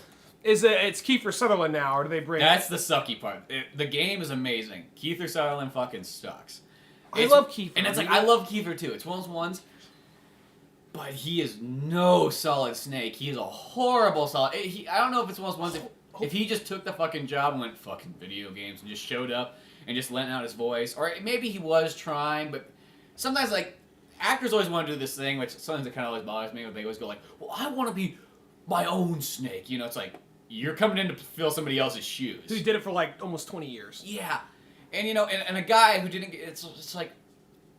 Speaker 2: It's Kiefer Sutherland now, or do they bring...
Speaker 1: That's the sucky part. The game is amazing. Kiefer Sutherland fucking sucks.
Speaker 2: I love Kiefer.
Speaker 1: And it's like, I love Kiefer too. It's one of those ones, but he is no Solid Snake. He is a horrible Solid... I don't know if it's one of those ones, if he just took the fucking job and went fucking video games and just showed up and just lent out his voice, or maybe he was trying, but sometimes, like, actors always want to do this thing, which sometimes it kind of always bothers me, but they always go like, well, I want to be my own Snake. You know, it's like... You're coming in to fill somebody else's shoes.
Speaker 2: Who did it for like almost 20 years.
Speaker 1: Yeah. And you know, and a guy who didn't get, it's like,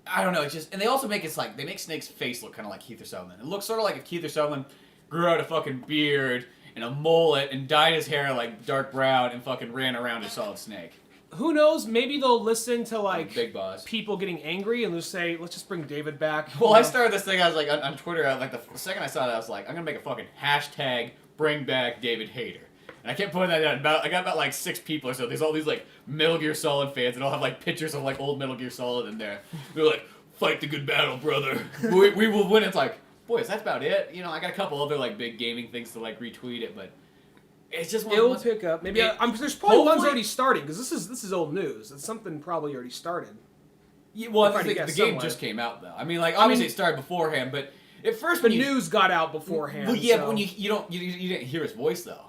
Speaker 1: I don't know, it's just, and they also make it's like, they make Snake's face look kind of like Kiefer Sutherland. It looks sort of like if Kiefer Sutherland grew out a fucking beard and a mullet and dyed his hair like dark brown and fucking ran around as Solid Snake.
Speaker 2: Who knows? Maybe they'll listen to like
Speaker 1: Big Boss.
Speaker 2: People getting angry and they'll say, let's just bring David back.
Speaker 1: Well, I started this thing, I was like, on Twitter, like the second I saw that, I was like, I'm gonna make a fucking hashtag bring back David Hayter. And I kept putting that out. I got about like 6 people or so. There's all these like Metal Gear Solid fans that all have like pictures of like old Metal Gear Solid in there. They're like, fight the good battle, brother. we will win. It's like, boys, that's about it. You know, I got a couple other like big gaming things to like retweet it, but It's just one
Speaker 2: It'll
Speaker 1: of those,
Speaker 2: pick up. Maybe there's probably ones
Speaker 1: hopefully-
Speaker 2: already starting because this is old news. It's something probably already started.
Speaker 1: Yeah, well,
Speaker 2: If I had to
Speaker 1: the
Speaker 2: guess
Speaker 1: game
Speaker 2: somewhere.
Speaker 1: just came out though. I mean, like obviously it started beforehand, but at first
Speaker 2: The
Speaker 1: when you
Speaker 2: news got out beforehand.
Speaker 1: well, yeah,
Speaker 2: so.
Speaker 1: but when you didn't hear his voice though.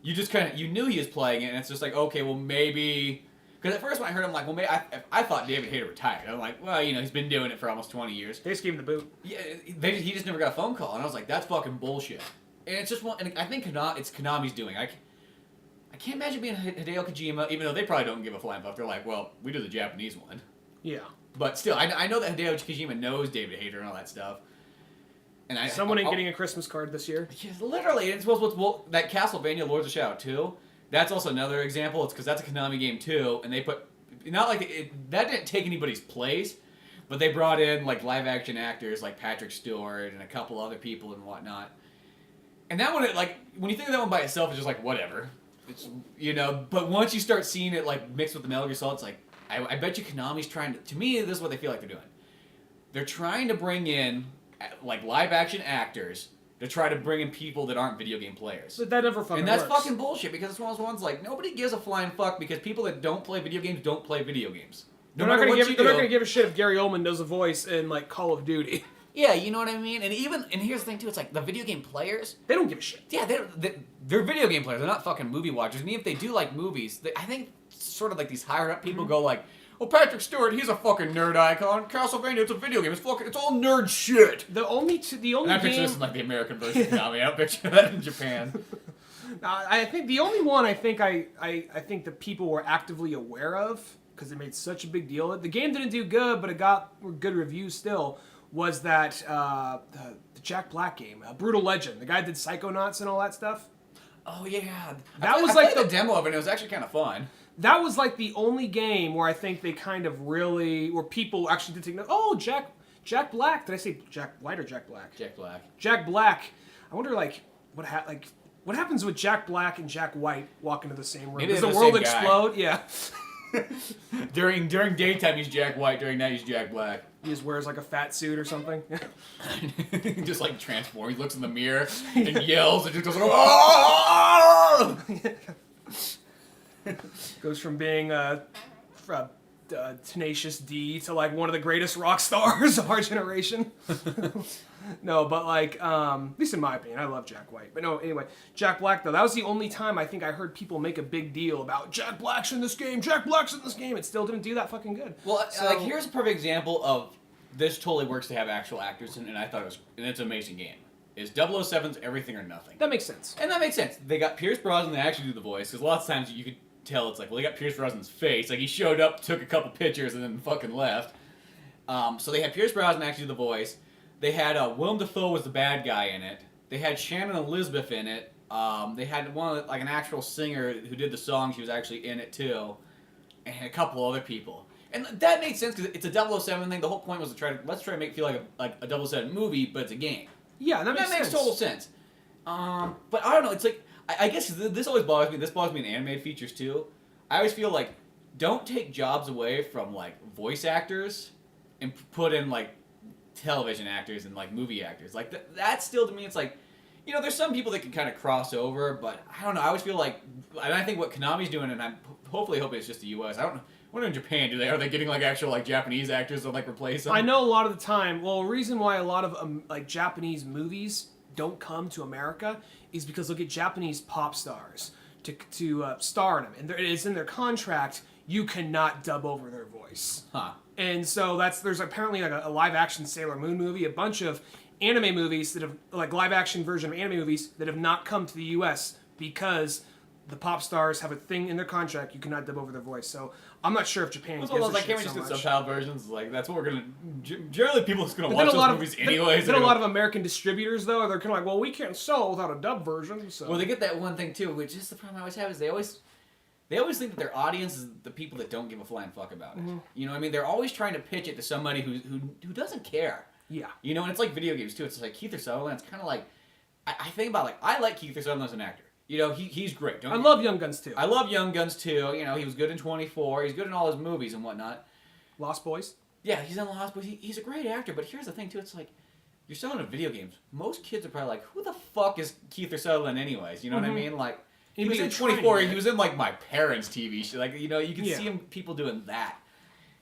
Speaker 1: You just kind of you knew he was playing it, and it's just like okay, well maybe because at first when I heard him like well maybe I thought David Hayter retired. I'm like well he's been doing it for almost 20 years.
Speaker 2: They just gave him the boot.
Speaker 1: Yeah, he just never got a phone call, and I was like that's fucking bullshit. And it's just one, and I think it's Konami's doing. I can't imagine being Hideo Kojima, even though they probably don't give a flying fuck. They're like well we do the Japanese one.
Speaker 2: Yeah.
Speaker 1: But still, I know that Hideo Kojima knows David Hayter and all that stuff. And
Speaker 2: Someone ain't getting a Christmas card this year.
Speaker 1: Yeah, literally, it's well, that Castlevania Lords of Shadow 2, that's also another example. It's because that's a Konami game too, and they put not like that didn't take anybody's place, but they brought in like live action actors like Patrick Stewart and a couple other people and whatnot. And that one, when you think of that one by itself, it's just like whatever. It's but once you start seeing it like mixed with the Metal Gear Solid, it's like I bet you Konami's trying to me, this is what they feel like they're doing. They're trying to bring in, like, live-action actors to try to bring in people that aren't video game players.
Speaker 2: But that never fucking
Speaker 1: And that's
Speaker 2: works.
Speaker 1: fucking bullshit, because it's one of those ones, like, nobody gives a flying fuck because people that don't play video games don't play video games.
Speaker 2: They're not gonna give a shit if Gary Oldman does a voice in, like, Call of Duty.
Speaker 1: Yeah, you know what I mean? And here's the thing, too, it's like, the video game players...
Speaker 2: They don't give a shit.
Speaker 1: Yeah, they're video game players. They're not fucking movie watchers. And even if they do like movies, I think sort of like these higher up people go like, well, Patrick Stewart, he's a fucking nerd icon. Castlevania, it's a video game. It's all nerd shit.
Speaker 2: The only
Speaker 1: And I picture
Speaker 2: game...
Speaker 1: this in like the American version of Konami. I don't picture that in Japan.
Speaker 2: I think the only one I think think the people were actively aware of, because they made such a big deal of it. The game didn't do good, but it got good reviews still, was that the Jack Black game, Brutal Legend. The guy did Psychonauts and all that stuff.
Speaker 1: Oh, yeah.
Speaker 2: That was
Speaker 1: I
Speaker 2: like
Speaker 1: played the demo of it, and it was actually kind of fun.
Speaker 2: That was like the only game where I think they kind of really, where people actually did think, oh, Jack Black. Did I say Jack White or Jack Black?
Speaker 1: Jack Black.
Speaker 2: Jack Black. I wonder what happens with Jack Black and Jack White walk into the same room?
Speaker 1: Maybe
Speaker 2: Does the
Speaker 1: they're the
Speaker 2: world
Speaker 1: same guy.
Speaker 2: explode? Yeah.
Speaker 1: During daytime, he's Jack White. During night, he's Jack Black.
Speaker 2: He just wears like a fat suit or something.
Speaker 1: Just like transform. He looks in the mirror and yells and just goes, oh!
Speaker 2: Goes from being Tenacious D to like one of the greatest rock stars of our generation. No, but like, at least in my opinion, I love Jack White. But no, anyway, Jack Black though, that was the only time I think I heard people make a big deal about Jack Black's in this game, Jack Black's in this game. It still didn't do that fucking good.
Speaker 1: Well,
Speaker 2: So-
Speaker 1: like here's a perfect example of this totally works to have actual actors, and I thought and it's an amazing game. Is 007's Everything or Nothing.
Speaker 2: That makes sense.
Speaker 1: And that makes sense. They got Pierce Brosnan to actually do the voice, because lots of times you could tell it's like, well, they got Pierce Brosnan's face. Like, he showed up, took a couple pictures, and then fucking left. So they had Pierce Brosnan actually do the voice. They had Willem Dafoe was the bad guy in it. They had Shannon Elizabeth in it. They had an actual singer who did the song. She was actually in it, too. And a couple other people. And that made sense, because it's a 007 thing. The whole point was to let's try to make it feel like a 007 movie, but it's a game.
Speaker 2: Yeah, that makes sense.
Speaker 1: Total sense. But I don't know. It's like I guess this always bothers me. This bothers me in animated features too. I always feel like don't take jobs away from like voice actors and put in like television actors and like movie actors. Like that still to me, it's like there's some people that can kind of cross over, but I don't know. I always feel like, and I think what Konami's doing, and I'm hopefully hoping it's just the U.S. I don't know. I wonder in Japan, are they getting like actual like Japanese actors to like replace them?
Speaker 2: I know a lot of the time. Well, a reason why a lot of like Japanese movies don't come to America is because look at Japanese pop stars to star in them, and it's in their contract you cannot dub over their voice.
Speaker 1: Huh.
Speaker 2: And so there's apparently like a live action Sailor Moon movie, a bunch of anime movies that have like live action version of anime movies that have not come to the U.S. because the pop stars have a thing in their contract you cannot dub over their voice. So I'm not sure if Japan gives a
Speaker 1: like,
Speaker 2: shit
Speaker 1: can't we
Speaker 2: so
Speaker 1: just do
Speaker 2: much.
Speaker 1: subtitle versions? Like that's what we're gonna. Generally, people are gonna
Speaker 2: But
Speaker 1: watch
Speaker 2: then
Speaker 1: those movies anyways.
Speaker 2: Then a lot of American distributors though, they're kind of like, well, we can't sell without a dub version. So.
Speaker 1: Well, they get that one thing too, which is the problem I always have is they always think that their audience is the people that don't give a flying fuck about it. Mm-hmm. You know what I mean? They're always trying to pitch it to somebody who doesn't care.
Speaker 2: Yeah.
Speaker 1: You know, and it's like video games too. It's like Kiefer Sutherland's kind of like I think about like I like Kiefer Sutherland as an actor. He's great.
Speaker 2: I love Young Guns too.
Speaker 1: I love Young Guns too. He was good in 24. He's good in all his movies and whatnot.
Speaker 2: Lost Boys.
Speaker 1: Yeah, he's in Lost Boys. He's a great actor. But here's the thing too. It's like you're selling a video games. Most kids are probably like, who the fuck is Kiefer Sutherland anyways? You know what I mean? Like, He was in 24. He was in like my parents' TV show. Like, you know, you can see him people doing that.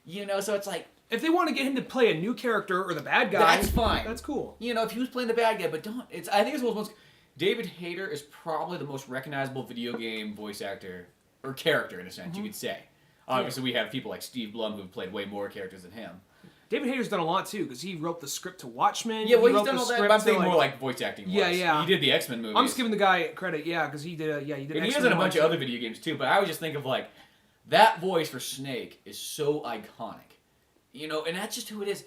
Speaker 1: You know, so it's like,
Speaker 2: if they want to get him to play a new character or the bad guy,
Speaker 1: that's fine.
Speaker 2: That's cool.
Speaker 1: You know, if he was playing the bad guy, but don't. I think it's one of the most. David Hayter is probably the most recognizable video game voice actor or character in a sense you could say. Obviously, we have people like Steve Blum who've played way more characters than him.
Speaker 2: David Hayter's done a lot too because he wrote the script to Watchmen.
Speaker 1: Yeah, well, he's done all that. But I'm saying more like voice acting.
Speaker 2: Yeah.
Speaker 1: He did the X-Men movies.
Speaker 2: I'm just giving the guy credit, because he did. He did.
Speaker 1: And he does in a bunch of other video games too. But I would just think of like that voice for Snake is so iconic, you know, and that's just who it is.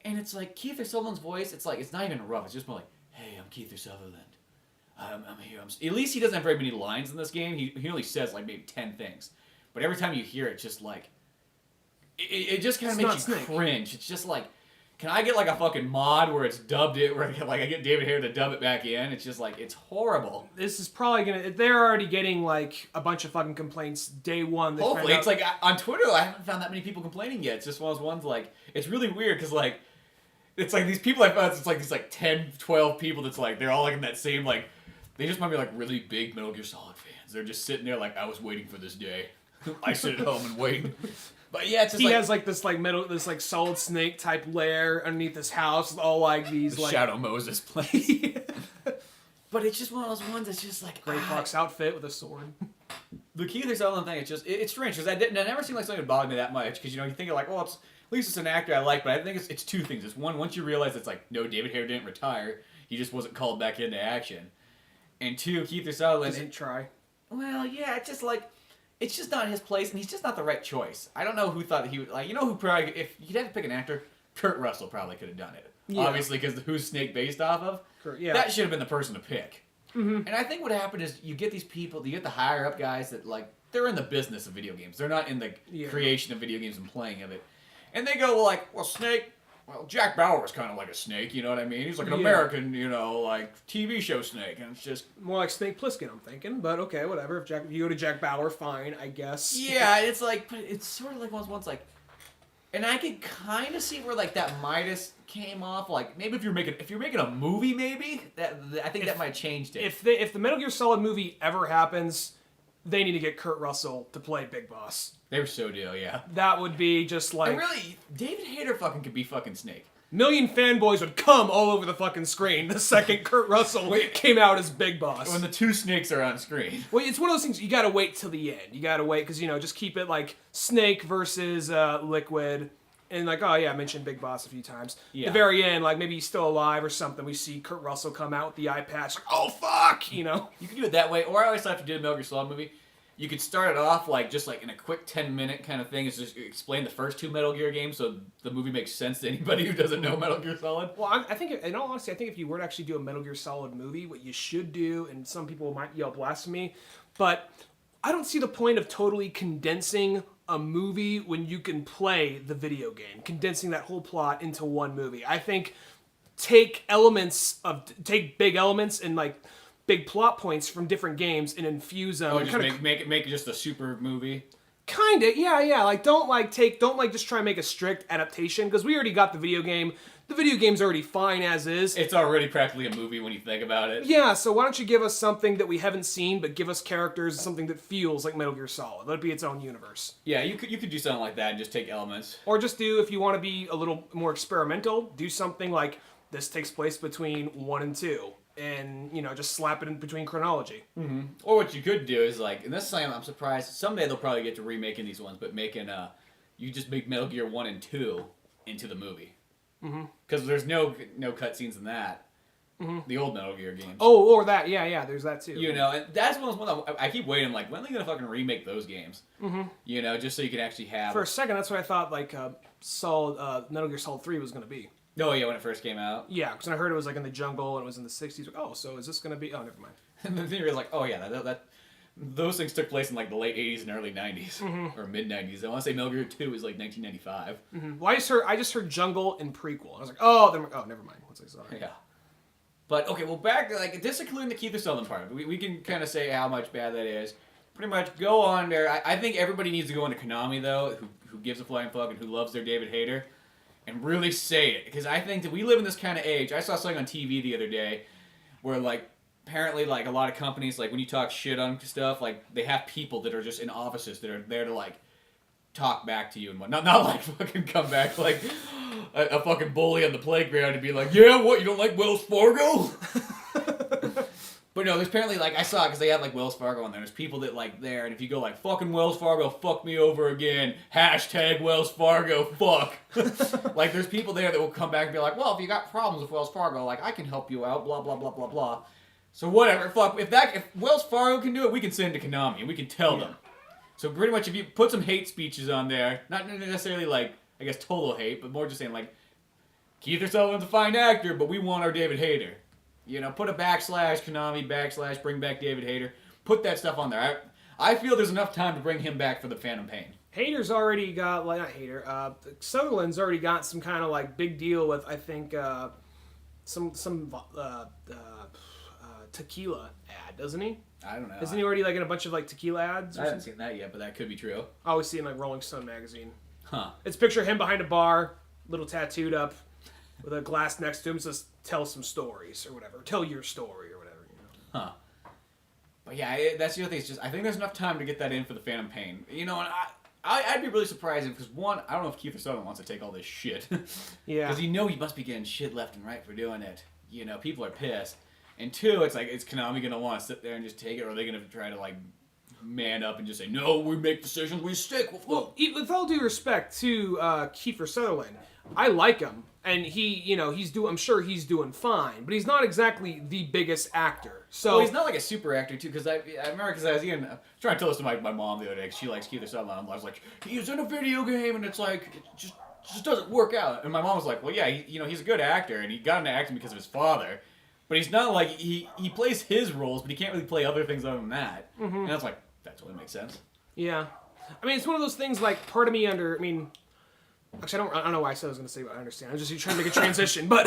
Speaker 1: And it's like Kiefer Sutherland's voice. It's like it's not even rough. It's just more like, "Hey, I'm Kiefer Sutherland. I'm here. At least he doesn't have very many lines in this game. He only says like maybe 10 things, but every time you hear it, just like it just kind of makes you cringe. It's just like, can I get like a fucking mod where it's dubbed it, where I get David Hayter to dub it back in? It's just like, it's horrible.
Speaker 2: This is probably gonna. They're already getting like a bunch of fucking complaints day one.
Speaker 1: Hopefully, it's like on Twitter, I haven't found that many people complaining yet. It's just one of those ones like, it's really weird because like, it's like these people I found, it's like these like 10, 12 people that's like, they're all like in that same like, they just might be like really big Metal Gear Solid fans. They're just sitting there like, I was waiting for this day. I sit at home and wait. But yeah, it's just
Speaker 2: he has like this like this like Solid Snake type lair underneath this house with all like these like
Speaker 1: Shadow Moses place. But it's just one of those ones that's just like
Speaker 2: Gray Fox outfit with a sword.
Speaker 1: The Kiefer Sutherland thing, it's strange because it never seemed like something that bothered me that much because you know you think like, well, at least it's an actor I like, but I think it's two things. It's one, once you realize it's like, no, David Hayter didn't retire, he just wasn't called back into action, and two, Kiefer Sutherland
Speaker 2: doesn't try.
Speaker 1: Well, yeah, it's just like, it's just not his place, and he's just not the right choice. I don't know who thought that he would, like, you know who probably, if you'd have to pick an actor, Kurt Russell probably could have done it. Yeah. Obviously, because who's Snake based off of?
Speaker 2: Yeah.
Speaker 1: That should have been the person to pick. Mm-hmm. And I think what happened is you get these people, you get the higher up guys that, like, they're in the business of video games. They're not in the creation of video games and playing of it. And they go, well, Snake, Jack Bauer was kind of like a snake, you know what I mean? He's like an American, you know, like, TV show snake, and it's just...
Speaker 2: More like Snake Plissken, I'm thinking, but okay, whatever. If you go to Jack Bauer, fine, I guess.
Speaker 1: Yeah, it's like, but it's sort of like one of those ones, like... And I could kind of see where, like, that Midas came off, like, maybe if you're making a movie, maybe, I think that might have changed it.
Speaker 2: If the Metal Gear Solid movie ever happens, they need to get Kurt Russell to play Big Boss.
Speaker 1: They were so deal, yeah.
Speaker 2: That would be just like...
Speaker 1: And really, David Hayter fucking could be fucking Snake.
Speaker 2: Million fanboys would come all over the fucking screen the second Kurt Russell came out as Big Boss.
Speaker 1: When the two snakes are on screen.
Speaker 2: Well, it's one of those things, you gotta wait till the end. You gotta wait, because, you know, just keep it like Snake versus Liquid. And like, oh yeah, I mentioned Big Boss a few times. Yeah. At the very end, like maybe he's still alive or something. We see Kurt Russell come out with the eye patch. Like, oh fuck, you know.
Speaker 1: You can do it that way, or I always thought if you did a Metal Gear Solid movie, you could start it off like just like in a quick 10-minute kind of thing. Is just explain the first two Metal Gear games so the movie makes sense to anybody who doesn't know Metal Gear Solid.
Speaker 2: Well, I think, in all honesty, I think if you were to actually do a Metal Gear Solid movie, what you should do, and some people might yell blasphemy, but I don't see the point of totally condensing a movie when you can play the video game, condensing that whole plot into one movie. I think take big elements and like big plot points from different games and infuse them.
Speaker 1: Oh, just make it just a super movie.
Speaker 2: Kinda, yeah. Like don't just try and make a strict adaptation because we already got the video game. The video game's already fine as is.
Speaker 1: It's already practically a movie when you think about it.
Speaker 2: Yeah, so why don't you give us something that we haven't seen, but give us characters and something that feels like Metal Gear Solid. Let it be its own universe.
Speaker 1: Yeah, you could do something like that and just take elements.
Speaker 2: Or just do, if you want to be a little more experimental, do something like this takes place between 1 and 2. And, you know, just slap it in between chronology.
Speaker 1: Mm-hmm. Or what you could do is, like, and this time I'm surprised, someday they'll probably get to remaking these ones, but you just make Metal Gear 1 and 2 into the movie. Because there's no cutscenes in that. Mm-hmm. The old Metal Gear games.
Speaker 2: Oh, or that, yeah, there's that too.
Speaker 1: You know, and that's one I keep waiting, like, when are they going to fucking remake those games? Mm-hmm. You know, just so you can actually have...
Speaker 2: For a second, that's what I thought, like, Metal Gear Solid 3 was going to be.
Speaker 1: Oh, yeah, when it first came out?
Speaker 2: Yeah, because I heard it was, like, in the jungle, and it was in the 60s. Like, oh, so is this going to be... Oh, never mind.
Speaker 1: And then you're like, oh, yeah, those things took place in, like, the late 80s and early 90s. Mm-hmm. Or mid-90s. I want to say Metal Gear 2 was, like, 1995.
Speaker 2: Mm-hmm. Well, I just heard jungle and prequel. I was like, oh, never mind. Once I saw it.
Speaker 1: Yeah. But, okay, well, back, like, this including the Kiefer Sutherland part. We can kind of say how much bad that is. Pretty much go on there. I think everybody needs to go into Konami, though, who gives a flying fuck and who loves their David Hayter, and really say it. Because I think that we live in this kind of age. I saw something on TV the other day where, like, apparently, like, a lot of companies, like, when you talk shit on stuff, like, they have people that are just in offices that are there to, like, talk back to you and whatnot. Not like fucking come back like a fucking bully on the playground and be like, yeah, what, you don't like Wells Fargo? But no, there's apparently, like, I saw it because they had, like, Wells Fargo on there. There's people that, like, there, and if you go, like, fucking Wells Fargo, fuck me over again, hashtag Wells Fargo, fuck. Like, there's people there that will come back and be like, well, if you got problems with Wells Fargo, like, I can help you out, blah, blah, blah, blah, blah. So whatever, fuck, if Wells Fargo can do it, we can send it to Konami, and we can tell them. So pretty much if you put some hate speeches on there, not necessarily, like, I guess total hate, but more just saying, like, Keith Sutherland's a fine actor, but we want our David Hayter. You know, put a / Konami / bring back David Hayter. Put that stuff on there. I feel there's enough time to bring him back for the Phantom Pain.
Speaker 2: Hayter's already got, like, not Hayter, Sutherland's already got some kind of, like, big deal with, I think, some tequila ad, doesn't he?
Speaker 1: I don't know.
Speaker 2: Isn't he already, like, in a bunch of, like, tequila ads?
Speaker 1: I haven't seen that yet, but that could be true.
Speaker 2: I always see in, like, Rolling Stone magazine.
Speaker 1: Huh.
Speaker 2: It's picture him behind a bar, little tattooed up, with a glass next to him, says, tell some stories, or whatever. Tell your story, or whatever, you know.
Speaker 1: Huh. But yeah, that's the other thing. It's just, I think there's enough time to get that in for the Phantom Pain. You know, and I'd be really surprised because, one, I don't know if Keith Sutherland wants to take all this shit.
Speaker 2: Yeah.
Speaker 1: Because he must be getting shit left and right for doing it. You know, people are pissed. And two, it's like, is Konami going to want to sit there and just take it, or are they going to try to, like, man up and just say, no, we make decisions, we stick.
Speaker 2: Well, with all due respect to Kiefer Sutherland, I like him, and I'm sure he's doing fine, but he's not exactly the biggest actor. So
Speaker 1: well, he's not like a super actor too, because I remember I was trying to tell this to my mom the other day, because she likes Keith Sutherland. I was like, he's in a video game, and it's like, it just doesn't work out. And my mom was like, well, yeah, he's a good actor, and he got into acting because of his father. But he's not like, he plays his roles, but he can't really play other things other than that. Mm-hmm. And I was like, that totally makes sense.
Speaker 2: Yeah. I mean, it's one of those things, like, part of me actually, I don't know why I said I was going to say what I understand. I'm just trying to make a transition, but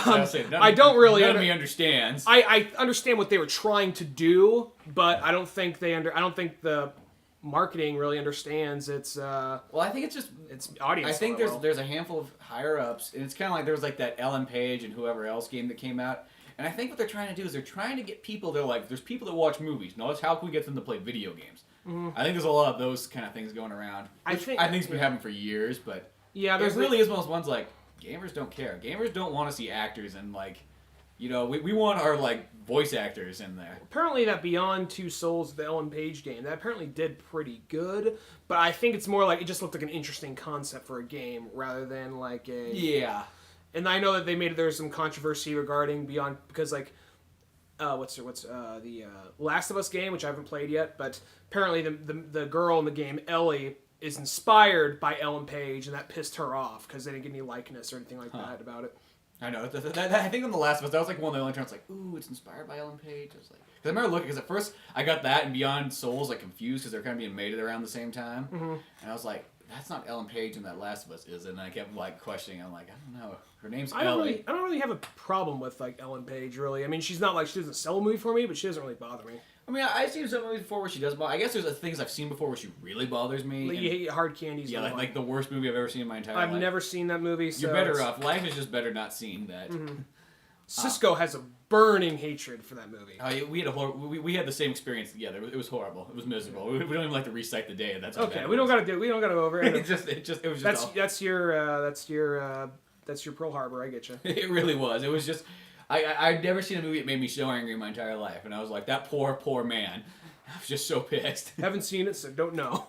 Speaker 2: I don't really.
Speaker 1: None of me understands.
Speaker 2: I understand what they were trying to do, but I don't think I don't think the marketing really understands its.
Speaker 1: Well, I think it's
Speaker 2: audience.
Speaker 1: I think there's a handful of higher ups, and it's kind of like there was like that Ellen Page and whoever else game that came out. And I think what they're trying to do is they're trying to get people. They're like, there's people that watch movies. Notice how can we get them to play video games? Mm-hmm. I think there's a lot of those kind of things going around. I think it's been happening for years, but
Speaker 2: yeah,
Speaker 1: there really is one of those ones like gamers don't care. Gamers don't want to see actors and like, we want our like voice actors in there.
Speaker 2: Apparently, that Beyond Two Souls, the Ellen Page game, that apparently did pretty good. But I think it's more like it just looked like an interesting concept for a game rather than like a
Speaker 1: yeah. And
Speaker 2: I know that there's some controversy regarding Beyond because like the Last of Us game, which I haven't played yet, but apparently the girl in the game, Ellie, is inspired by Ellen Page, and that pissed her off because they didn't get any likeness or anything like that about it.
Speaker 1: I know. I think on The Last of Us, that was like one of the only times like, ooh, it's inspired by Ellen Page. I was like, because I remember looking, because at first I got that and Beyond Souls like confused because they're kind of being made around the same time, and I was like, that's not Ellen Page in that Last of Us, is it? And I kept like questioning. I'm like, I don't know. Her name's Ellie.
Speaker 2: I don't really have a problem with like Ellen Page, really. I mean, she's not like she doesn't sell a movie for me, but she doesn't really bother me.
Speaker 1: I mean, I've seen some movies before where she does bother. I guess there's things I've seen before where she really bothers me.
Speaker 2: Like, you hate Hard Candies.
Speaker 1: Yeah, like the worst movie I've ever seen in my entire life.
Speaker 2: I've never seen that movie. So
Speaker 1: you're better off. Life is just better not seeing that.
Speaker 2: Mm-hmm. Cisco has a burning hatred for that movie.
Speaker 1: We had the same experience together. It was horrible. It was miserable. We don't even like to recite the day. That's
Speaker 2: okay. We don't gotta go over it.
Speaker 1: It was just.
Speaker 2: That's your Pearl Harbor. I get you.
Speaker 1: It really was. It was just. I'd never seen a movie that made me so angry in my entire life, and I was like, that poor man. I was just so pissed.
Speaker 2: Haven't seen it, so don't know.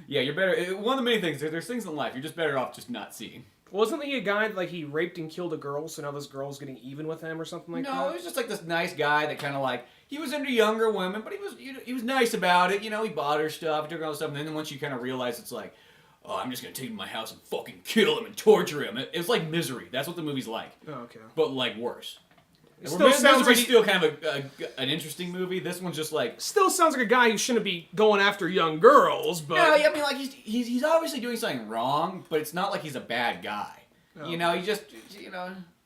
Speaker 1: Yeah, you're better. One of the many things, there's things in life you're just better off just not seeing.
Speaker 2: Wasn't he a guy like he raped and killed a girl, so now this girl's getting even with him or something like that?
Speaker 1: No, it was just like this nice guy that kind of like he was into younger women, but he was nice about it. He bought her stuff, he took her all stuff, and then once you kind of realize it's like, oh, I'm just gonna take him to my house and fucking kill him and torture him. It's like Misery. That's what the movie's like.
Speaker 2: Oh, okay.
Speaker 1: But like worse.
Speaker 2: Misery's
Speaker 1: still kind of an interesting movie. This one's just like
Speaker 2: still sounds like a guy who shouldn't be going after young girls. But
Speaker 1: no, I mean like he's obviously doing something wrong, but it's not like he's a bad guy. Oh. He just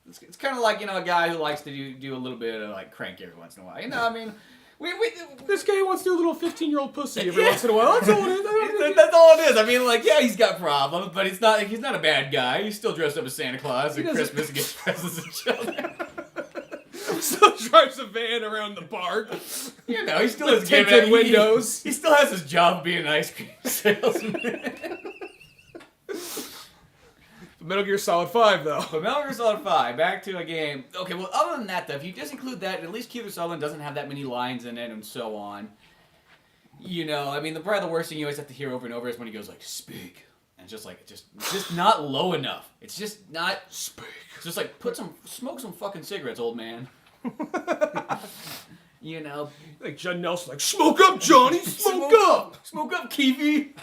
Speaker 1: it's kind of like a guy who likes to do a little bit of like crank every once in a while. I mean.
Speaker 2: This guy wants to do a little 15-year-old pussy every once in a while. That's all it is.
Speaker 1: That's all it is. I mean, like, yeah, he's got problems, but he's not a bad guy. He's still dressed up as Santa Claus at Christmas and gets presents and children.
Speaker 2: Still drives a van around the park.
Speaker 1: You know, he still has
Speaker 2: tinted windows.
Speaker 1: He still has his job being an ice cream salesman.
Speaker 2: Metal Gear Solid 5, though.
Speaker 1: But Metal Gear Solid 5, back to a game. Okay, well, other than that, though, if you just include that, at least Kiefer Sutherland doesn't have that many lines in it and so on. You know, I mean, probably the worst thing you always have to hear over and over is when he goes, like, speak. And it's just, like, it's just not low enough. It's just not...
Speaker 2: Speak.
Speaker 1: It's just, like, smoke some fucking cigarettes, old man. You know?
Speaker 2: Like Judd Nelson, like, smoke up, Johnny! Smoke up!
Speaker 1: Smoke up, Kiwi!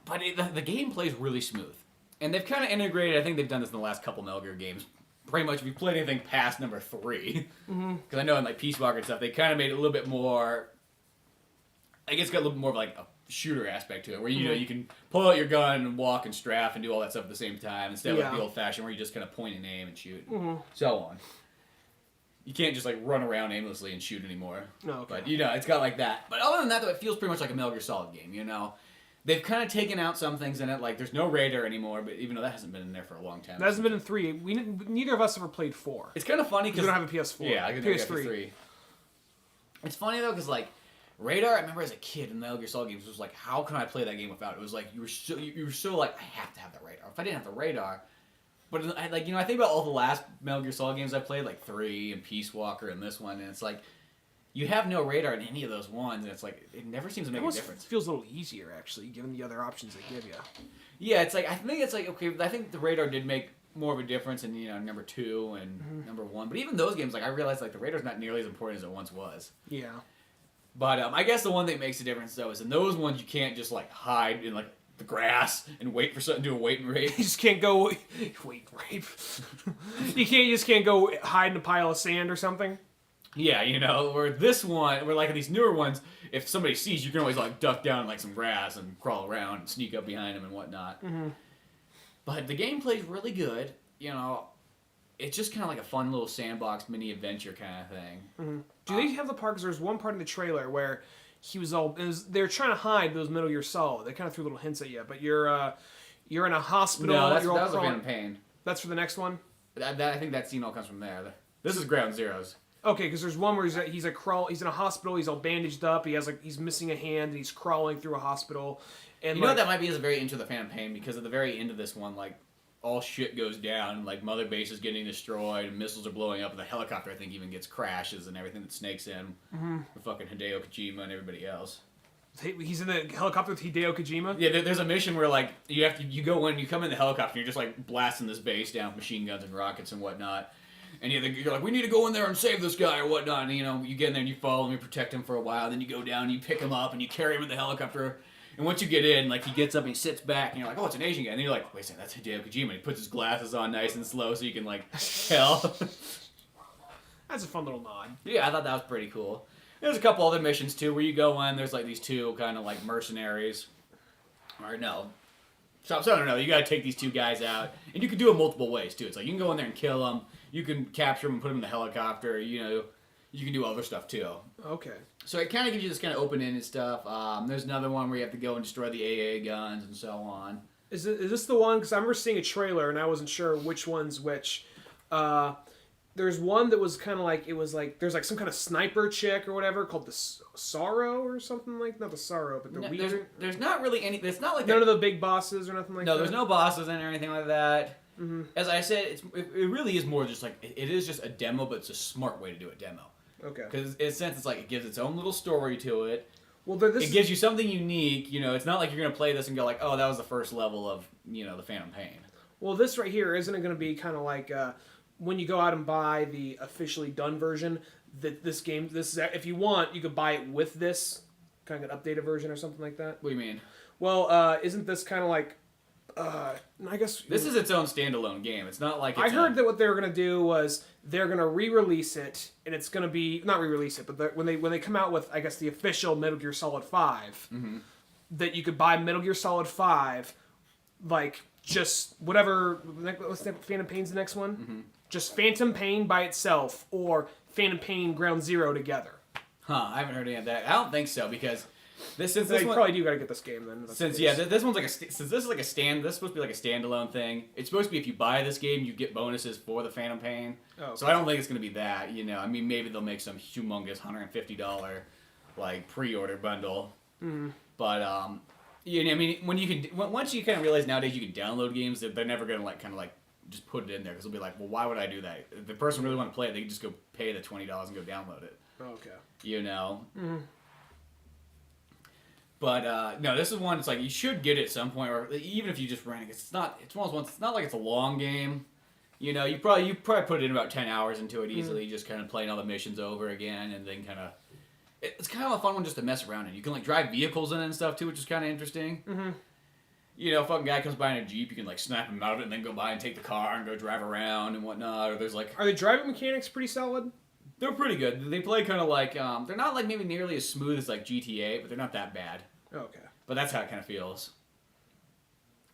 Speaker 1: But the game plays really smooth. And they've kind of integrated, I think they've done this in the last couple Metal Gear games. Pretty much, if you played anything past number 3, because I know in like Peace Walker and stuff, they kind of made it a little bit more, I guess, got a little bit more of like a shooter aspect to it, where you know you can pull out your gun and walk and strafe and do all that stuff at the same time, instead of like the old fashioned where you just kind of point and aim and shoot, so on. You can't just like run around aimlessly and shoot anymore.
Speaker 2: No, okay.
Speaker 1: But you know, it's got like that. But other than that, though, it feels pretty much like a Metal Gear Solid game. You know. They've kind of taken out some things in it, like there's no radar anymore, but even though that hasn't been in there for a long time.
Speaker 2: That hasn't been in 3. Neither of us ever played 4.
Speaker 1: It's kind of funny because
Speaker 2: we don't have a PS4.
Speaker 1: Yeah, I
Speaker 2: PS3.
Speaker 1: It's funny though because like radar, I remember as a kid in the Metal Gear Solid games, it was like, how can I play that game without it? It was like you were so like, I have to have the radar. If I didn't have the radar, but like I think about all the last Metal Gear Solid games I played, like 3 and Peace Walker and this one, and it's like. You have no radar in any of those ones, and it's like, it never seems to make a difference.
Speaker 2: It feels a little easier, actually, given the other options they give you.
Speaker 1: Yeah, it's like, I think it's like, okay, I think the radar did make more of a difference in, you know, number 2 and number 1. But even those games, like, I realized, like, the radar's not nearly as important as it once was.
Speaker 2: Yeah.
Speaker 1: But I guess the one that makes a difference, though, is in those ones, you can't just, like, hide in, like, the grass and wait for something to do a wait and rape.
Speaker 2: You just can't go, wait and rape. You just can't go hide in a pile of sand or something.
Speaker 1: Yeah, you know, or this one, or like these newer ones, if somebody sees you, can always like duck down in like some grass and crawl around and sneak up behind them and whatnot. But the gameplay's really good. You know, it's just kind of like a fun little sandbox mini adventure kind of thing.
Speaker 2: Do they have the part? Because there's one part in the trailer where they're trying to hide those Metal Gear Solid. They kind of threw little hints at you, but you're in a hospital.
Speaker 1: No, that
Speaker 2: you're
Speaker 1: was a Phantom Pain.
Speaker 2: That's for the next one.
Speaker 1: I think that scene all comes from there. This is Ground Zeroes.
Speaker 2: Okay, because there's one where he's in a hospital, he's all bandaged up, he's missing a hand, and he's crawling through a hospital. And
Speaker 1: you know what that might be is very Into the Phantom Pain, because at the very end of this one, like, all shit goes down, and, like, Mother Base is getting destroyed, and missiles are blowing up, and the helicopter, I think, even gets crashes, and everything that Snake's in, with fucking Hideo Kojima and everybody else.
Speaker 2: He's in the helicopter with Hideo Kojima?
Speaker 1: Yeah, there's a mission where, like, you come in the helicopter, and you're just, like, blasting this base down with machine guns and rockets and whatnot. And you're like, we need to go in there and save this guy or whatnot. And, you know, you get in there and you follow him and protect him for a while. Then you go down and you pick him up and you carry him in the helicopter. And once you get in, like, he gets up and he sits back and you're like, oh, it's an Asian guy. And then you're like, wait a second, that's Hideo Kojima. And he puts his glasses on nice and slow so you can, like, tell.
Speaker 2: That's a fun little nod.
Speaker 1: Yeah, I thought that was pretty cool. There's a couple other missions, too, where you go in. There's, like, these two kind of, like, mercenaries. Or, no. So I don't know. You got to take these two guys out. And you can do it multiple ways, too. It's like, you can go in there and kill them. You can capture them and put them in the helicopter. You know, you can do other stuff too.
Speaker 2: Okay.
Speaker 1: So it kind of gives you this kind of open-ended stuff. There's another one where you have to go and destroy the AA guns and so on.
Speaker 2: Is this the one? Because I remember seeing a trailer and I wasn't sure which one's which. There's one that was kind of like, there's like some kind of sniper chick or whatever called the Sorrow or something like, not the Sorrow, but the Weaver.
Speaker 1: There's not really any, it's not like
Speaker 2: none of the big bosses or nothing like that?
Speaker 1: No, there's no bosses in it or anything like that. As I said, it really is more just like, it is just a demo, but it's a smart way to do a demo.
Speaker 2: Okay.
Speaker 1: Because in a sense, it's like, it gives its own little story to it.
Speaker 2: Well,
Speaker 1: it gives you something unique. You know, it's not like you're going to play this and go like, oh, that was the first level of, you know, the Phantom Pain.
Speaker 2: Well, this right here, isn't it going to be kind of like when you go out and buy the officially done version, that this is, if you want, you could buy it with this, kind of an updated version or something like that?
Speaker 1: What do you mean?
Speaker 2: Well, isn't this kind of like, I guess...
Speaker 1: This is its own standalone game. It's not like...
Speaker 2: I heard that what they were going to do was they're going to re-release it, and it's going to be... Not re-release it, but when they come out with, I guess, the official Metal Gear Solid 5, that you could buy Metal Gear Solid 5, like, just whatever... What's that? Phantom Pain's the next one? Just Phantom Pain by itself, or Phantom Pain Ground Zero together.
Speaker 1: Huh, I haven't heard any of that. I don't think so, because Since
Speaker 2: you probably do gotta get this game then.
Speaker 1: This one's like since this is like a stand, this is supposed to be like a standalone thing. It's supposed to be if you buy this game, you get bonuses for the Phantom Pain. Oh, okay. So I don't think it's gonna be that. You know, I mean, maybe they'll make some humongous $150 like pre-order bundle. Mm-hmm. But you know, I mean, once you kind of realize nowadays you can download games, they're never gonna like kind of like just put it in there because they'll be like, well, why would I do that? If the person really want to play it, they can just go pay the $20 and go download it.
Speaker 2: Okay.
Speaker 1: You know. Mm-hmm. But no, this is one. It's like you should get it at some point, or even if you just rent it. It's not. It's one of those ones. It's not like it's a long game. You know, you probably put in about 10 hours into it easily, just kind of playing all the missions over again, and then kind of. It's kind of a fun one just to mess around in. You can like drive vehicles in it and stuff too, which is kind of interesting. Mm-hmm. You know, a fucking guy comes by in a Jeep, you can like snap him out of it and then go by and take the car and go drive around and whatnot. Or there's like.
Speaker 2: Are the driving mechanics pretty solid?
Speaker 1: They're pretty good. They play kind of like they're not like maybe nearly as smooth as like GTA, but they're not that bad.
Speaker 2: Okay.
Speaker 1: But that's how it kind of feels.